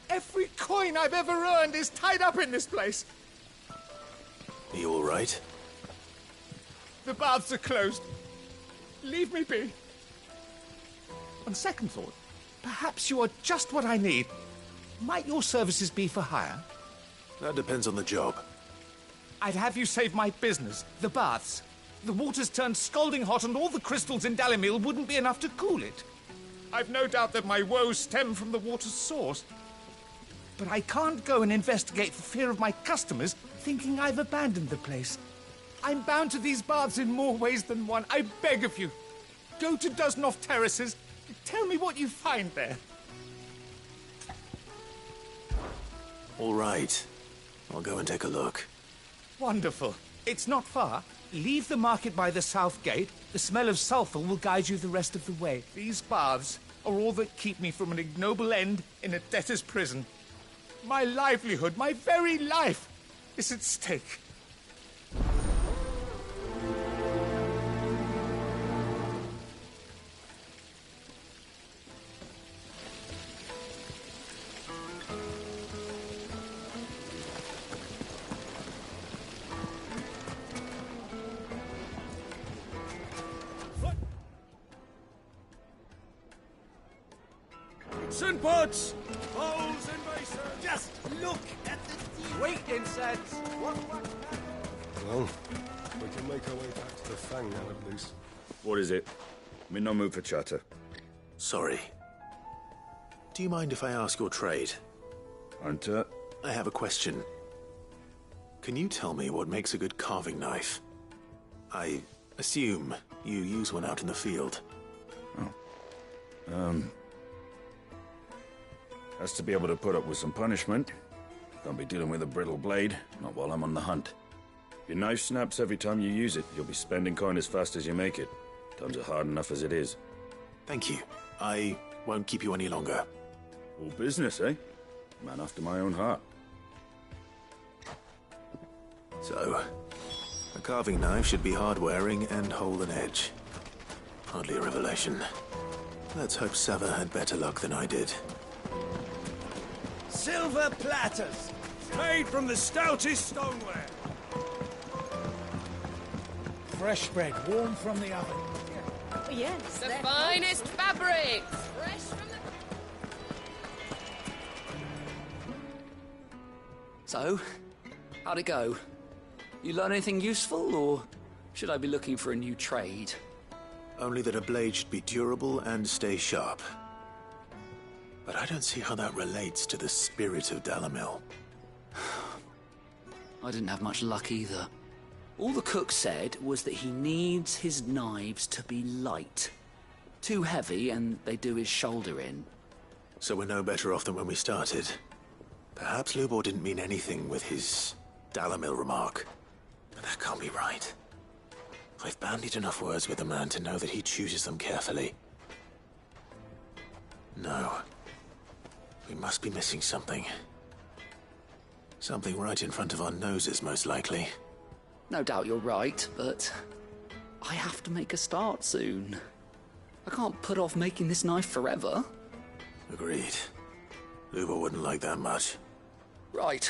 every coin I've ever earned is tied up in this place. Are you all right? The baths are closed. Leave me be. On second thought, perhaps you are just what I need. Might your services be for hire? That depends on the job. I'd have you save my business, the baths. The water's turned scalding hot and all the crystals in Dalamil wouldn't be enough to cool it. I've no doubt that my woes stem from the water's source. But I can't go and investigate for fear of my customers thinking I've abandoned the place. I'm bound to these baths in more ways than one. I beg of you, go to Dusnoff Terraces. Tell me what you find there. All right. I'll go and take a look. Wonderful. It's not far. Leave the market by the south gate. The smell of sulphur will guide you the rest of the way. These baths are all that keep me from an ignoble end in a debtor's prison. My livelihood, my very life, is at stake. and pots! Bowls and basins! Just look at the Sweet incense! Well, we can make our way back to the Fang now, at least. What is it? I'm in no mood for chatter. Sorry. Do you mind if I ask your trade? Hunter? I have a question. Can you tell me what makes a good carving knife? I assume you use one out in the field. Has to be able to put up with some punishment. Can't be dealing with a brittle blade, not while I'm on the hunt. If your knife snaps every time you use it, you'll be spending coin as fast as you make it. Times are hard enough as it is. Thank you. I won't keep you any longer. All business, eh? Man after my own heart. So, a carving knife should be hard-wearing and hold an edge. Hardly a revelation. Let's hope Sava had better luck than I did. silver platters, made from the stoutest stoneware. Fresh bread, warm from the oven. Oh, yes. The finest fabrics, fresh from the... So, how'd it go? You learn anything useful, or should I be looking for a new trade? Only that a blade should be durable and stay sharp. But I don't see how that relates to the spirit of Dalamil. I didn't have much luck either. All the cook said was that he needs his knives to be light. Too heavy and they do his shoulder in. So we're no better off than when we started. Perhaps Lubor didn't mean anything with his Dalamil remark. But that can't be right. I've bandied enough words with the man to know that he chooses them carefully. No. We must be missing something. Something right in front of our noses, most likely. No doubt you're right, but I have to make a start soon. I can't put off making this knife forever. Agreed. Lubor wouldn't like that much. Right.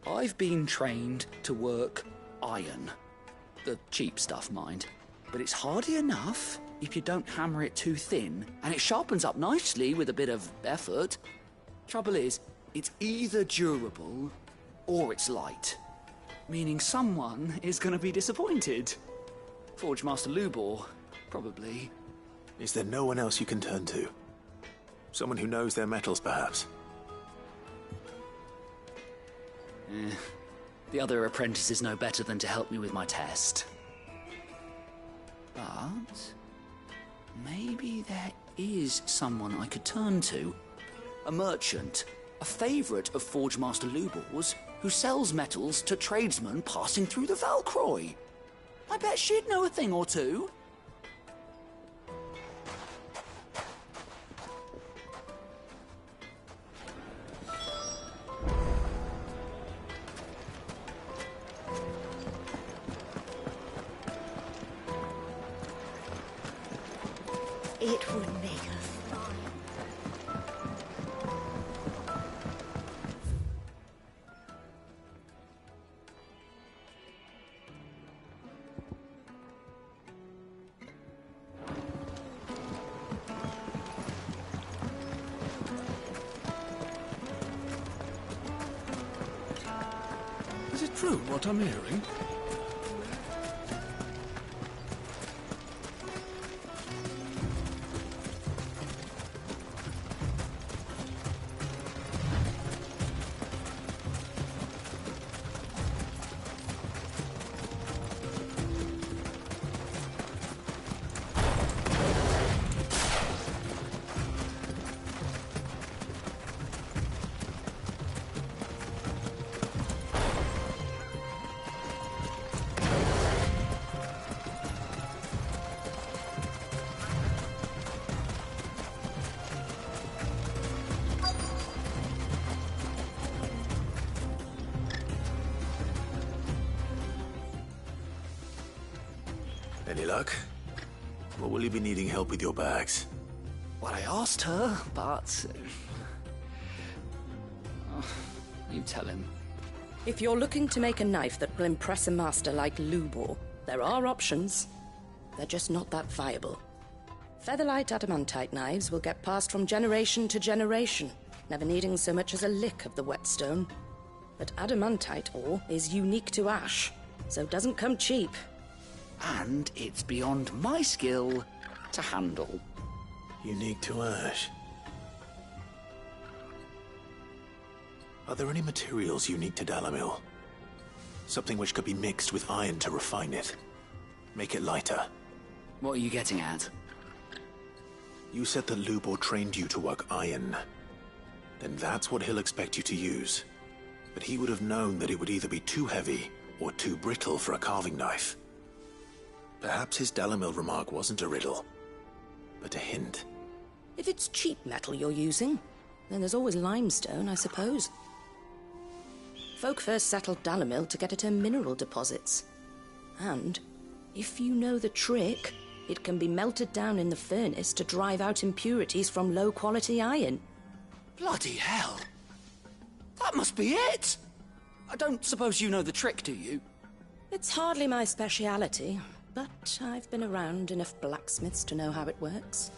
I've been trained to work iron. The cheap stuff, mind. But it's hardy enough if you don't hammer it too thin, and it sharpens up nicely with a bit of effort. Trouble is, it's either durable or it's light. Meaning someone is going to be disappointed. Forge Master Lubor, probably. Is there no one else you can turn to? Someone who knows their metals, perhaps? The other apprentices know better than to help me with my test. But maybe there is someone I could turn to. A merchant, a favourite of Forge Master Lubor's, who sells metals to tradesmen passing through the Valcroy. I bet she'd know a thing or two. It would make her fine. Is it true what I'm hearing? Any luck? Or will you be needing help with your bags? Well, I asked her, but... you tell him. If you're looking to make a knife that will impress a master like Lubor, there are options. They're just not that viable. Featherlight adamantite knives will get passed from generation to generation, never needing so much as a lick of the whetstone. But adamantite ore is unique to ash, so doesn't come cheap. And it's beyond my skill to handle. Unique to ash. Are there any materials unique to Dalamil? Something which could be mixed with iron to refine it. Make it lighter. What are you getting at? You said that Lubor trained you to work iron. Then that's what he'll expect you to use. But he would have known that it would either be too heavy or too brittle for a carving knife. Perhaps his Dalamil remark wasn't a riddle, but a hint. If it's cheap metal you're using, then there's always limestone, I suppose. Folk first settled Dalamil to get at her mineral deposits. And, if you know the trick, it can be melted down in the furnace to drive out impurities from low-quality iron. Bloody hell! That must be it! I don't suppose you know the trick, do you? It's hardly my speciality, but I've been around enough blacksmiths to know how it works.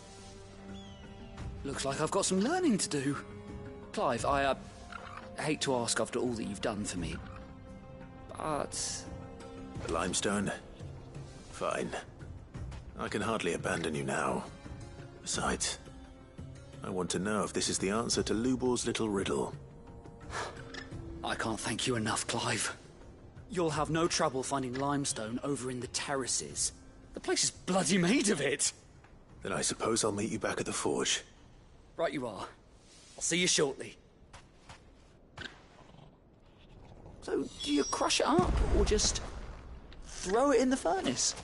Looks like I've got some learning to do. Clive, I hate to ask after all that you've done for me, but... The limestone? Fine. I can hardly abandon you now. Besides, I want to know if this is the answer to Lubor's little riddle. I can't thank you enough, Clive. You'll have no trouble finding limestone over in the terraces. The place is bloody made of it. Then I suppose I'll meet you back at the forge. Right you are. I'll see you shortly. So, do you crush it up, or just throw it in the furnace?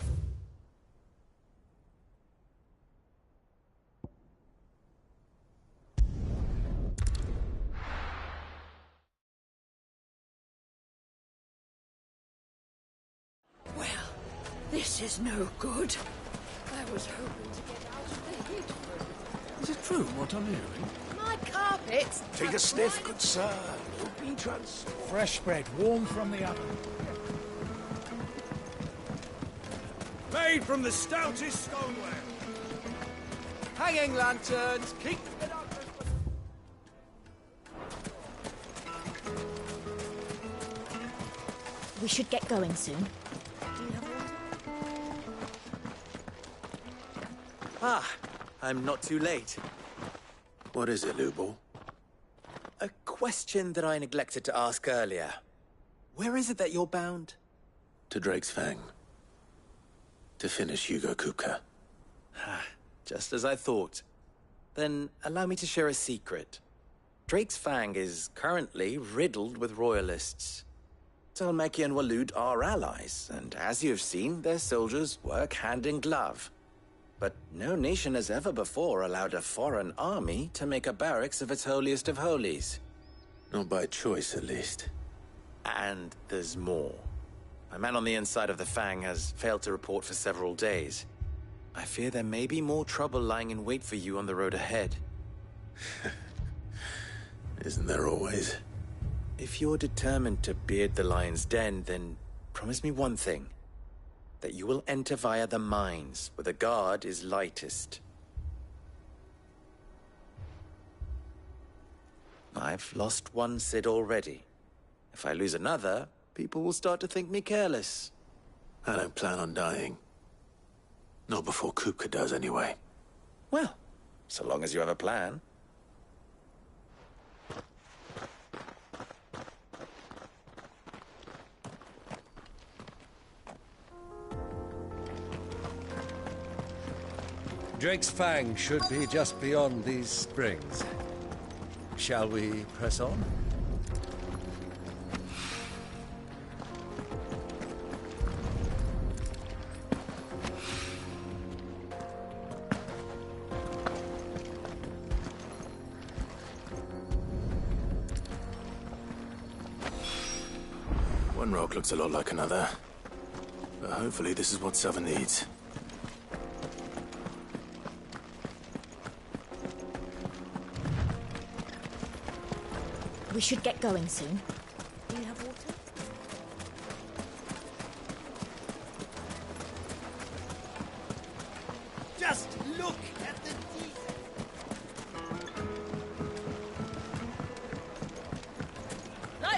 Well, this is no good. I was hoping to get out of the heat for a little. Is it true what I'm hearing? My carpets! Take a sniff, good sir. You'll be Fresh bread, warm from the oven. Made from the stoutest stoneware. Hanging lanterns, keep it up. We should get going soon. Ah, I'm not too late. What is it, Lubor? A question that I neglected to ask earlier. Where is it that you're bound? To Drake's Fang. To finish Hugo Kupka. Just as I thought. Then allow me to share a secret. Drake's Fang is currently riddled with royalists. Talmeki and Waloed are allies, and as you've seen, their soldiers work hand in glove. But no nation has ever before allowed a foreign army to make a barracks of its holiest of holies. Not by choice, at least. And there's more. A man on the inside of the Fang has failed to report for several days. I fear there may be more trouble lying in wait for you on the road ahead. Isn't there always? If you're determined to beard the lion's den, then promise me one thing. That you will enter via the mines, where the guard is lightest. I've lost one Cid already. If I lose another, people will start to think me careless. I don't plan on dying. Not before Kupka does, anyway. Well, so long as you have a plan. Drake's Fang should be just beyond these springs. Shall we press on? One rock looks a lot like another. But hopefully this is what Southern needs. We should get going soon. Do you have water? Just look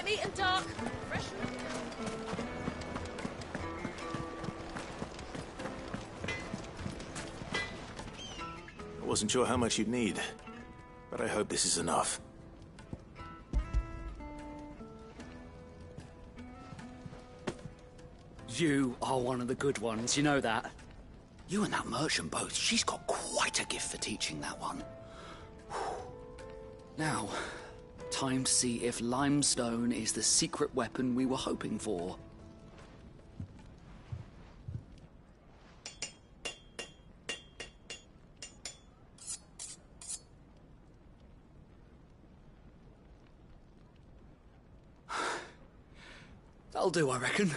Get me eaten dark. Fresh. I wasn't sure how much you'd need, but I hope this is enough. You are one of the good ones, you know that? You and that merchant both, she's got quite a gift for teaching that one. Now, time to see if limestone is the secret weapon we were hoping for. That'll do, I reckon.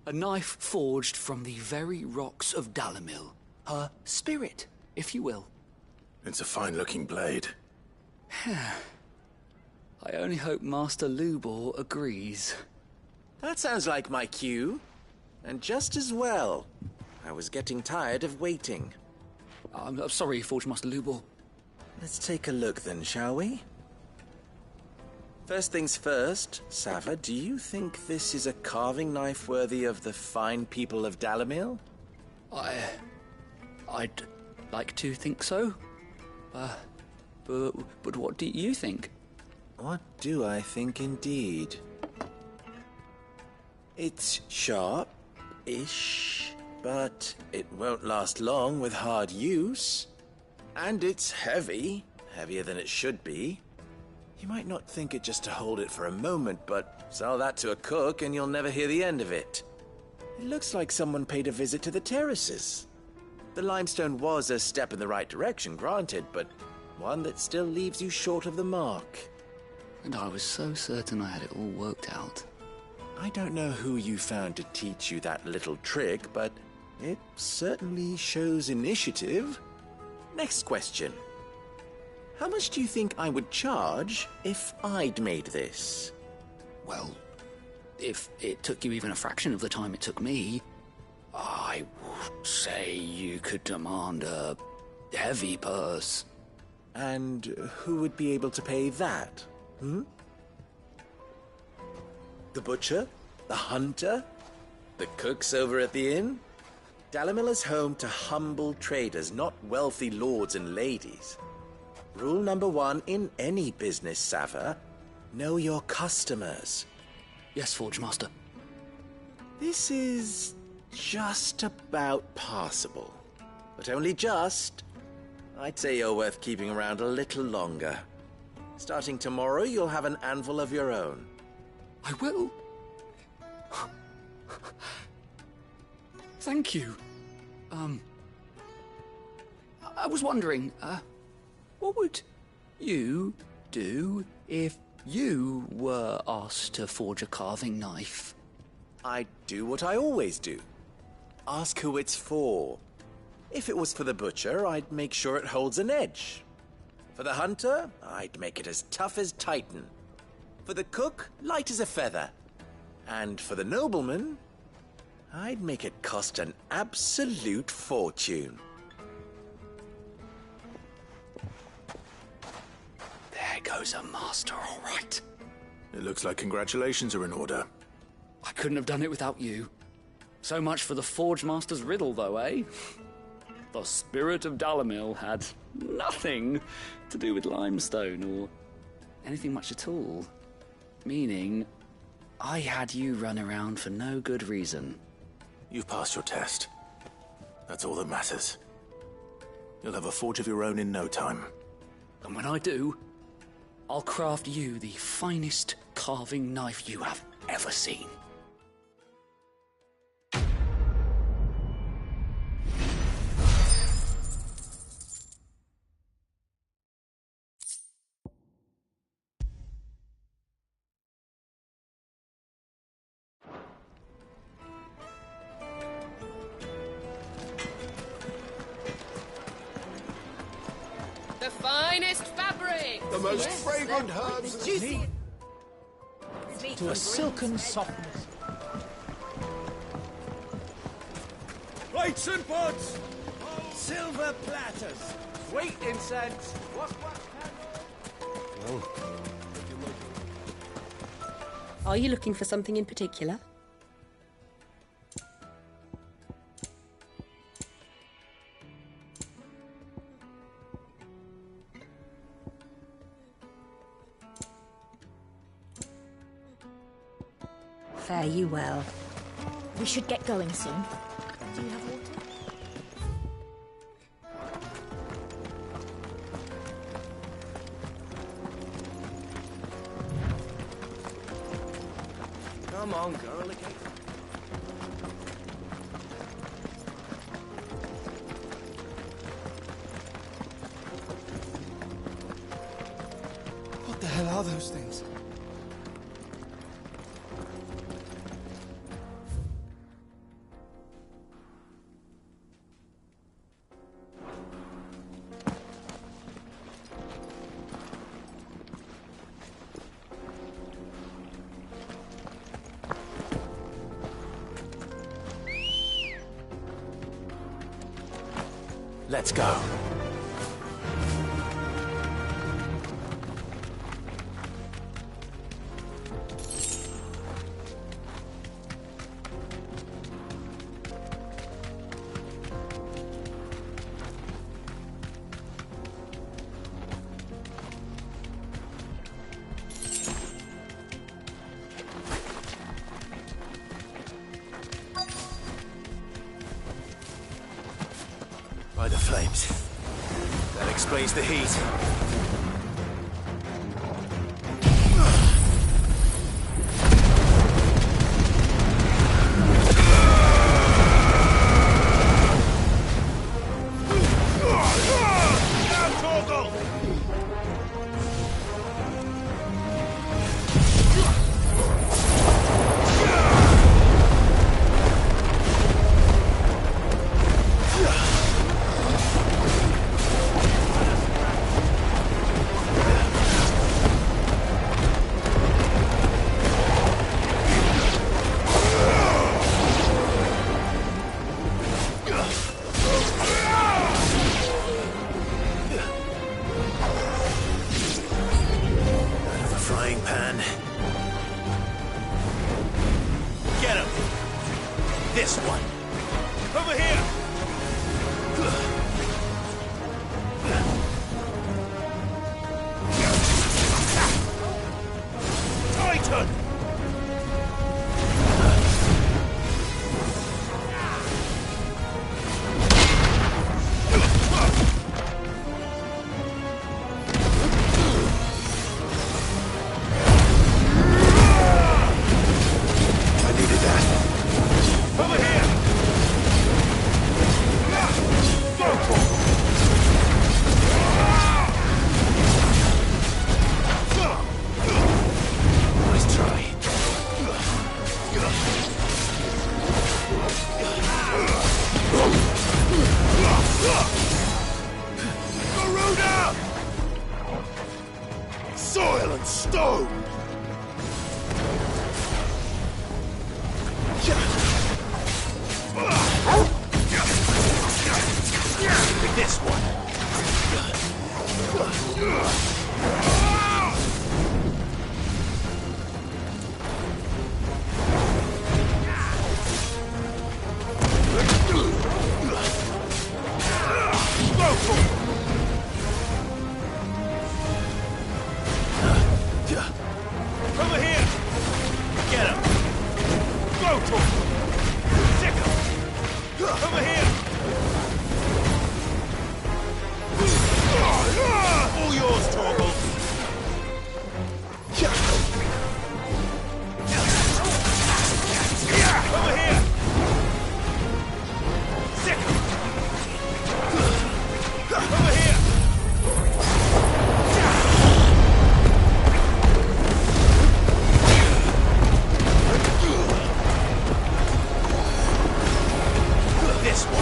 A knife forged from the very rocks of Dalimil. Her spirit, if you will. It's a fine-looking blade. I only hope Master Lubor agrees. That sounds like my cue. And just as well. I was getting tired of waiting. I'm sorry, Forge Master Lubor. Let's take a look then, shall we? First things first, Sava, do you think this is a carving knife worthy of the fine people of Dalimil? I'd like to think so. But what do you think? What do I think indeed? It's sharp-ish, but it won't last long with hard use. And it's heavy, heavier than it should be. You might not think it just to hold it for a moment, but sell that to a cook and you'll never hear the end of it. It looks like someone paid a visit to the terraces. The limestone was a step in the right direction, granted, but one that still leaves you short of the mark. And I was so certain I had it all worked out. I don't know who you found to teach you that little trick, but it certainly shows initiative. Next question. How much do you think I would charge if I'd made this? Well, if it took you even a fraction of the time it took me, I would say you could demand a heavy purse. And who would be able to pay that? The butcher? The hunter? The cooks over at the inn? Dalimil is home to humble traders, not wealthy lords and ladies. Rule number 1 in any business, Sava. Know your customers. Yes, Forge Master. This is just about passable. But only just. I'd say you're worth keeping around a little longer. Starting tomorrow, you'll have an anvil of your own. I will. Thank you. I was wondering, what would you do if you were asked to forge a carving knife? I'd do what I always do. Ask who it's for. If it was for the butcher, I'd make sure it holds an edge. For the hunter, I'd make it as tough as Titan. For the cook, light as a feather. And for the nobleman, I'd make it cost an absolute fortune. There goes a master, all right. It looks like congratulations are in order. I couldn't have done it without you. So much for the Forge Master's riddle, though, eh? The spirit of Dalimil had nothing to do with limestone or anything much at all. Meaning, I had you run around for no good reason. You've passed your test. That's all that matters. You'll have a forge of your own in no time. And when I do, I'll craft you the finest carving knife you have ever seen. The finest fabric! The most fragrant herbs and juicy. To a silken softness. Plates and pots! Silver platters! Sweet incense! Well, Are you looking for something in particular? Fare you well. We should get going soon. Do you have water? Come on, girl, again. What the hell are those things? Let's go. By the flames. That explains the heat. This one. Over here! Titan! I needed that. Over here! Nice try. Garuda! Soil and stone! This one. Over here. Get him. Go to him. Sick him. Over here. All yours, Torgal. Over here. Sick him. Over here. This one.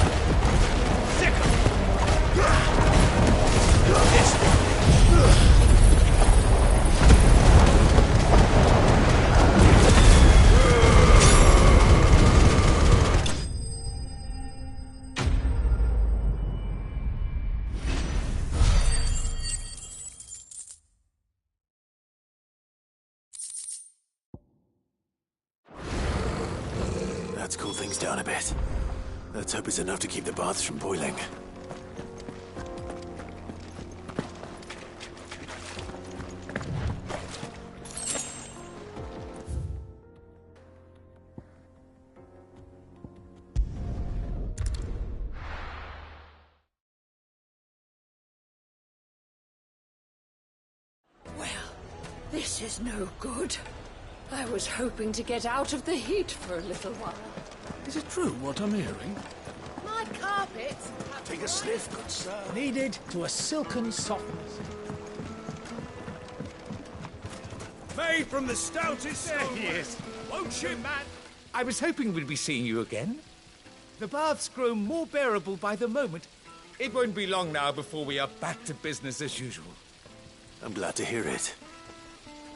That's cooled things down a bit. Let's hope it's enough to keep the baths from boiling. This is no good. I was hoping to get out of the heat for a little while. Is it true what I'm hearing? My carpets. Take a sniff, good sir. Kneaded to a silken softness. Made from the stoutest stone. There he is. Won't you, man? I was hoping we'd be seeing you again. The baths grow more bearable by the moment. It won't be long now before we are back to business as usual. I'm glad to hear it.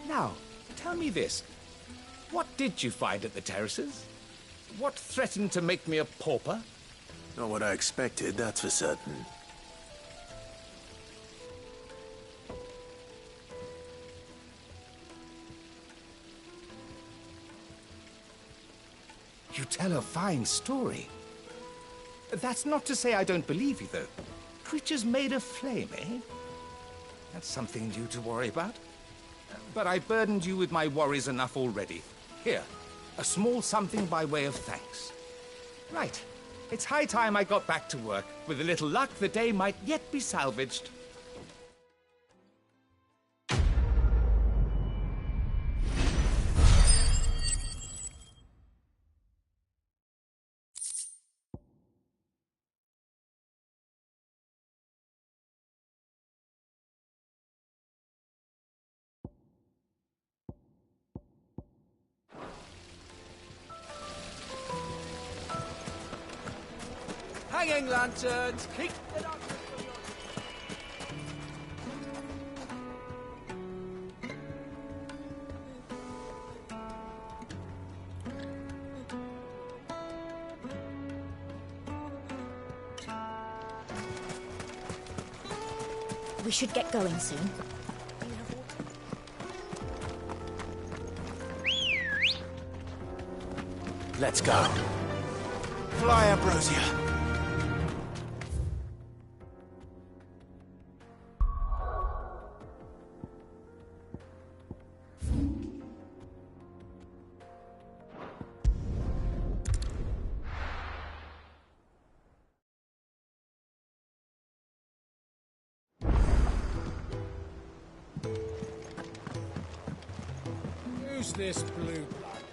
Now, tell me this. What did you find at the terraces? What threatened to make me a pauper? Not what I expected, that's for certain. You tell a fine story. That's not to say I don't believe you, though. Creatures made of flame, eh? That's something new to worry about. But I burdened you with my worries enough already. Here, a small something by way of thanks. Right. It's high time I got back to work. With a little luck, the day might yet be salvaged. Hanging lanterns, keep it up. We should get going soon. Let's go. Fly, Ambrosia. Who's this blue blood?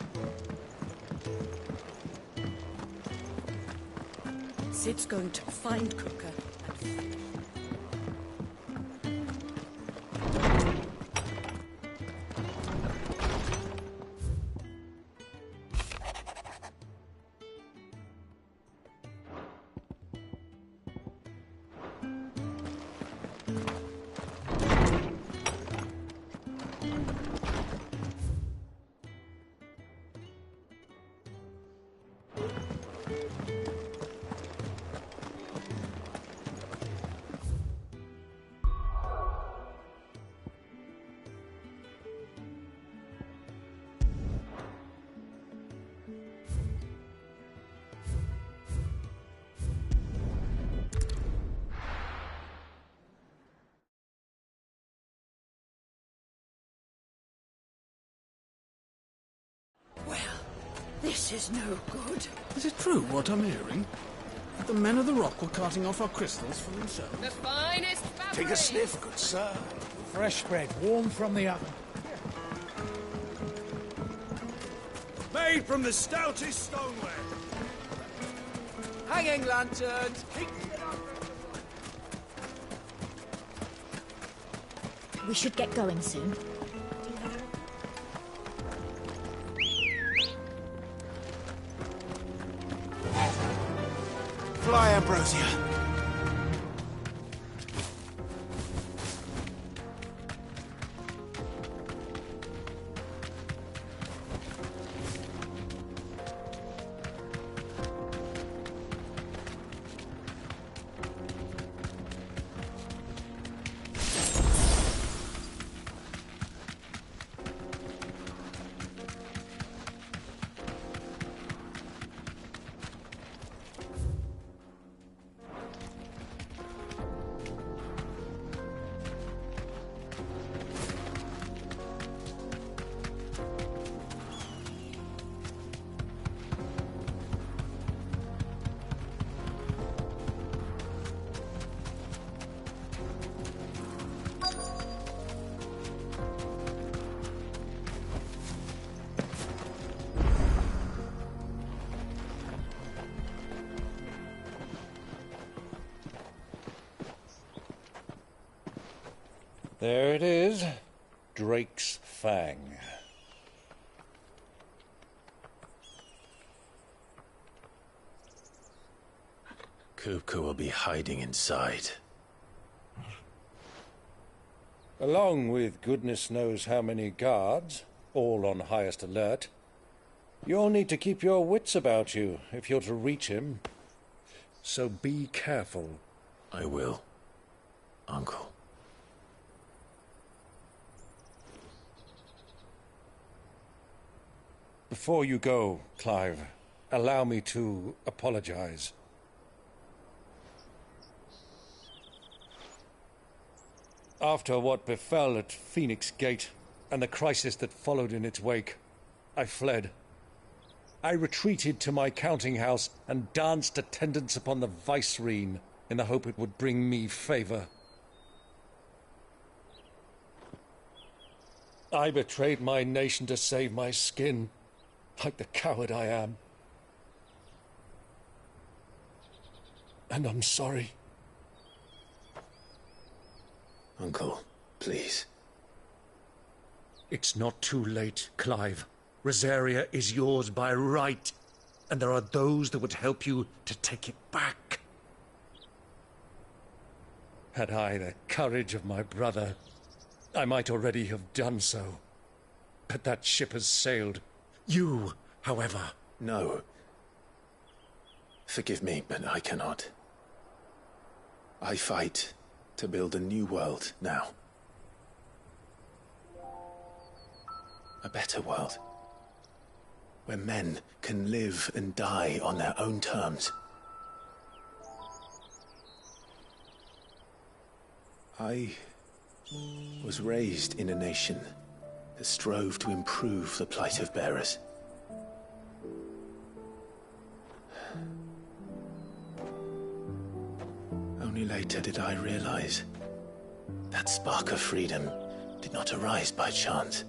Sid's going to find Cooker and... This is no good. Is it true what I'm hearing? The men of the rock were carting off our crystals for themselves? The finest fabric. Take a sniff, good sir. Fresh bread, warm from the oven. Made from the stoutest stoneware. Hanging lanterns, keep it up. We should get going soon. Fly, Ambrosia. There it is. Drake's Fang. Kupka will be hiding inside. Along with goodness knows how many guards, all on highest alert. You'll need to keep your wits about you if you're to reach him. So be careful. I will, Uncle. Before you go, Clive, allow me to apologize. After what befell at Phoenix Gate and the crisis that followed in its wake, I fled. I retreated to my counting house and danced attendance upon the vicereine in the hope it would bring me favor. I betrayed my nation to save my skin, like the coward I am. And I'm sorry. Uncle, please. It's not too late, Clive. Rosaria is yours by right, and there are those that would help you to take it back. Had I the courage of my brother, I might already have done so. But that ship has sailed. You, however... No. Forgive me, but I cannot. I fight to build a new world now. A better world. Where men can live and die on their own terms. I was raised in a nation that strove to improve the plight of bearers. Only later did I realize that spark of freedom did not arise by chance,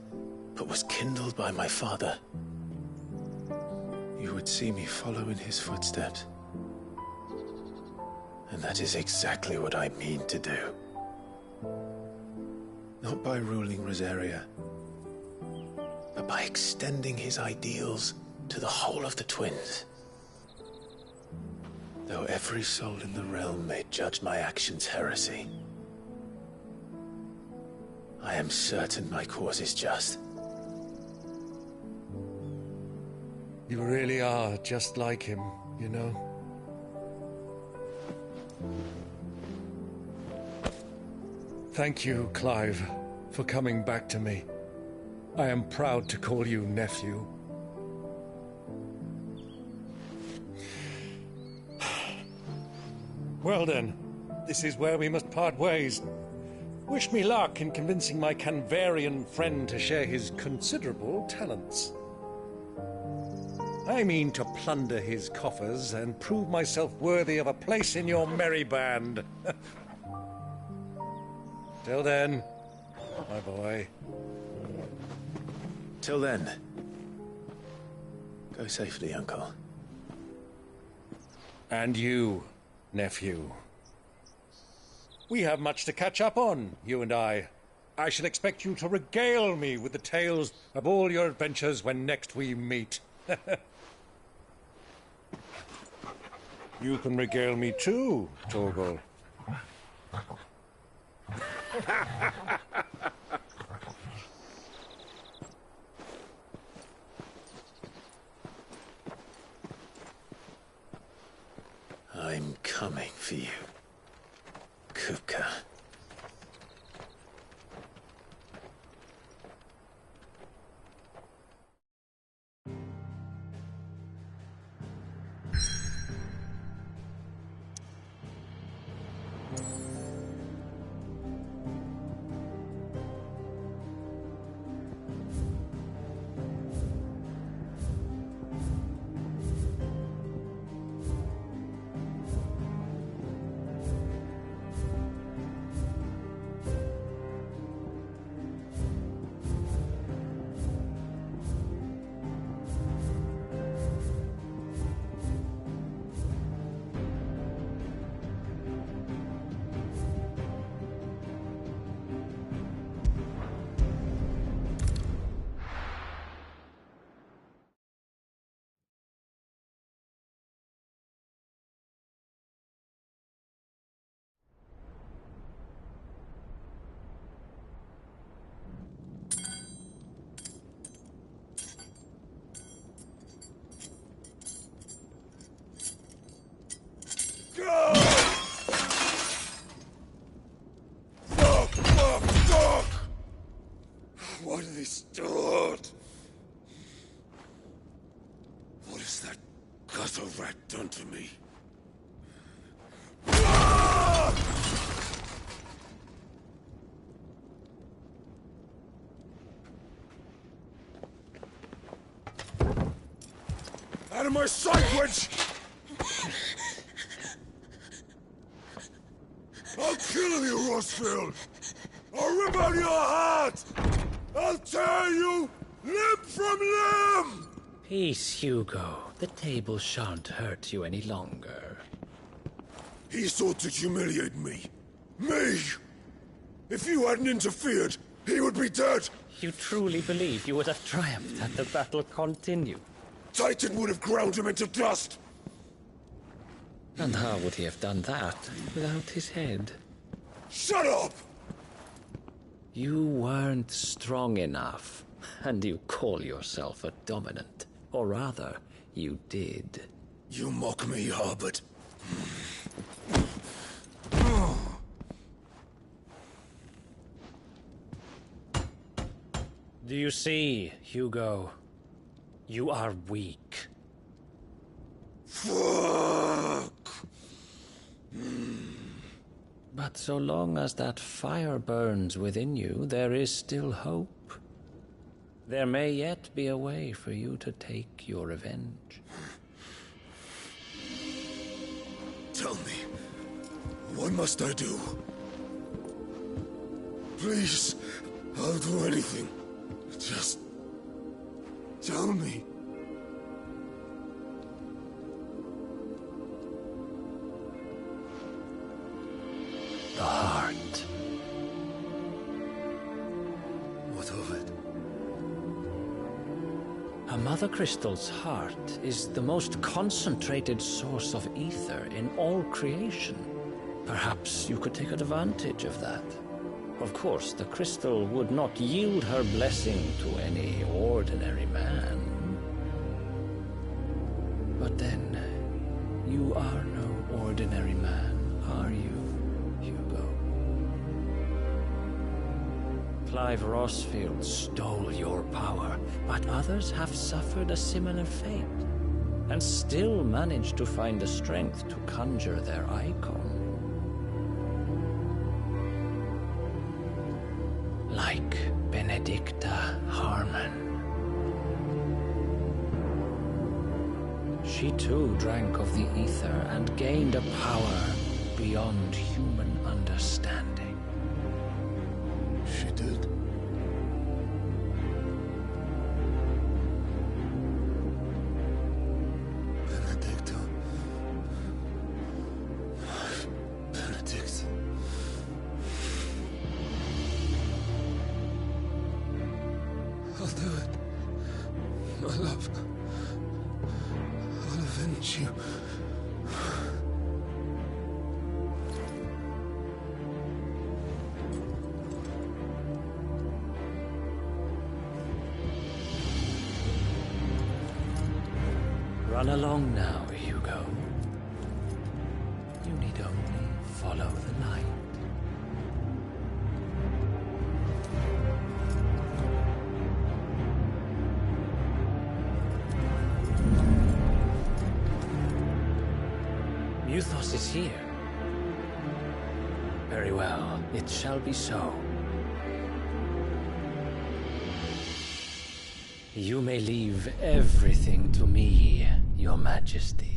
but was kindled by my father. You would see me follow in his footsteps. And that is exactly what I mean to do. Not by ruling Rosaria, but by extending his ideals to the whole of the twins. Though every soul in the realm may judge my actions heresy, I am certain my cause is just. You really are just like him, you know? Thank you, Clive, for coming back to me. I am proud to call you nephew. Well then, this is where we must part ways. Wish me luck in convincing my Canvarian friend to share his considerable talents. I mean to plunder his coffers and prove myself worthy of a place in your merry band. Till then, my boy. Till then, go safely, Uncle. And you, nephew. We have much to catch up on, you and I. I shall expect you to regale me with the tales of all your adventures when next we meet. You can regale me too, Torgal. I'm coming for you, Kupka. has that gutter rat done to me? Out of my sight, wench! I'll kill you, Rossfield! I'll rip out your heart! I'll tear you limb from limb! Peace, Hugo. The table shan't hurt you any longer. He sought to humiliate me. Me! If you hadn't interfered, he would be dead! You truly believe you would have triumphed had the battle continued? Titan would have ground him into dust! And how would he have done that without his head? Shut up! You weren't strong enough, and you call yourself a dominant. Or rather, you did. You mock me, Harbert. Do you see, Hugo? You are weak. Fuck! But so long as that fire burns within you, there is still hope. There may yet be a way for you to take your revenge. Tell me, what must I do? Please, I'll do anything. Just tell me. The heart. What of it? A Mother Crystal's heart is the most concentrated source of ether in all creation. Perhaps you could take advantage of that. Of course, the crystal would not yield her blessing to any ordinary man. But then, you are no ordinary man, are you, Hugo? Clive Rossfield stole your power, but others have suffered a similar fate, and still managed to find the strength to conjure their icon. Like Benedicta Harmon. She too drank of the ether and gained a power beyond human understanding. She did. Benedicta. Benedicta. I'll do it. My love. I'll avenge you. Run along now, Hugo. You need only follow the light. Muthos is here. Very well, it shall be so. You may leave everything to me, Your Majesty.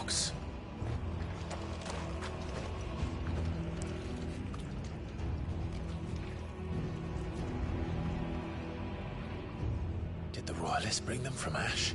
rocks. Did the Royalists bring them from Ash?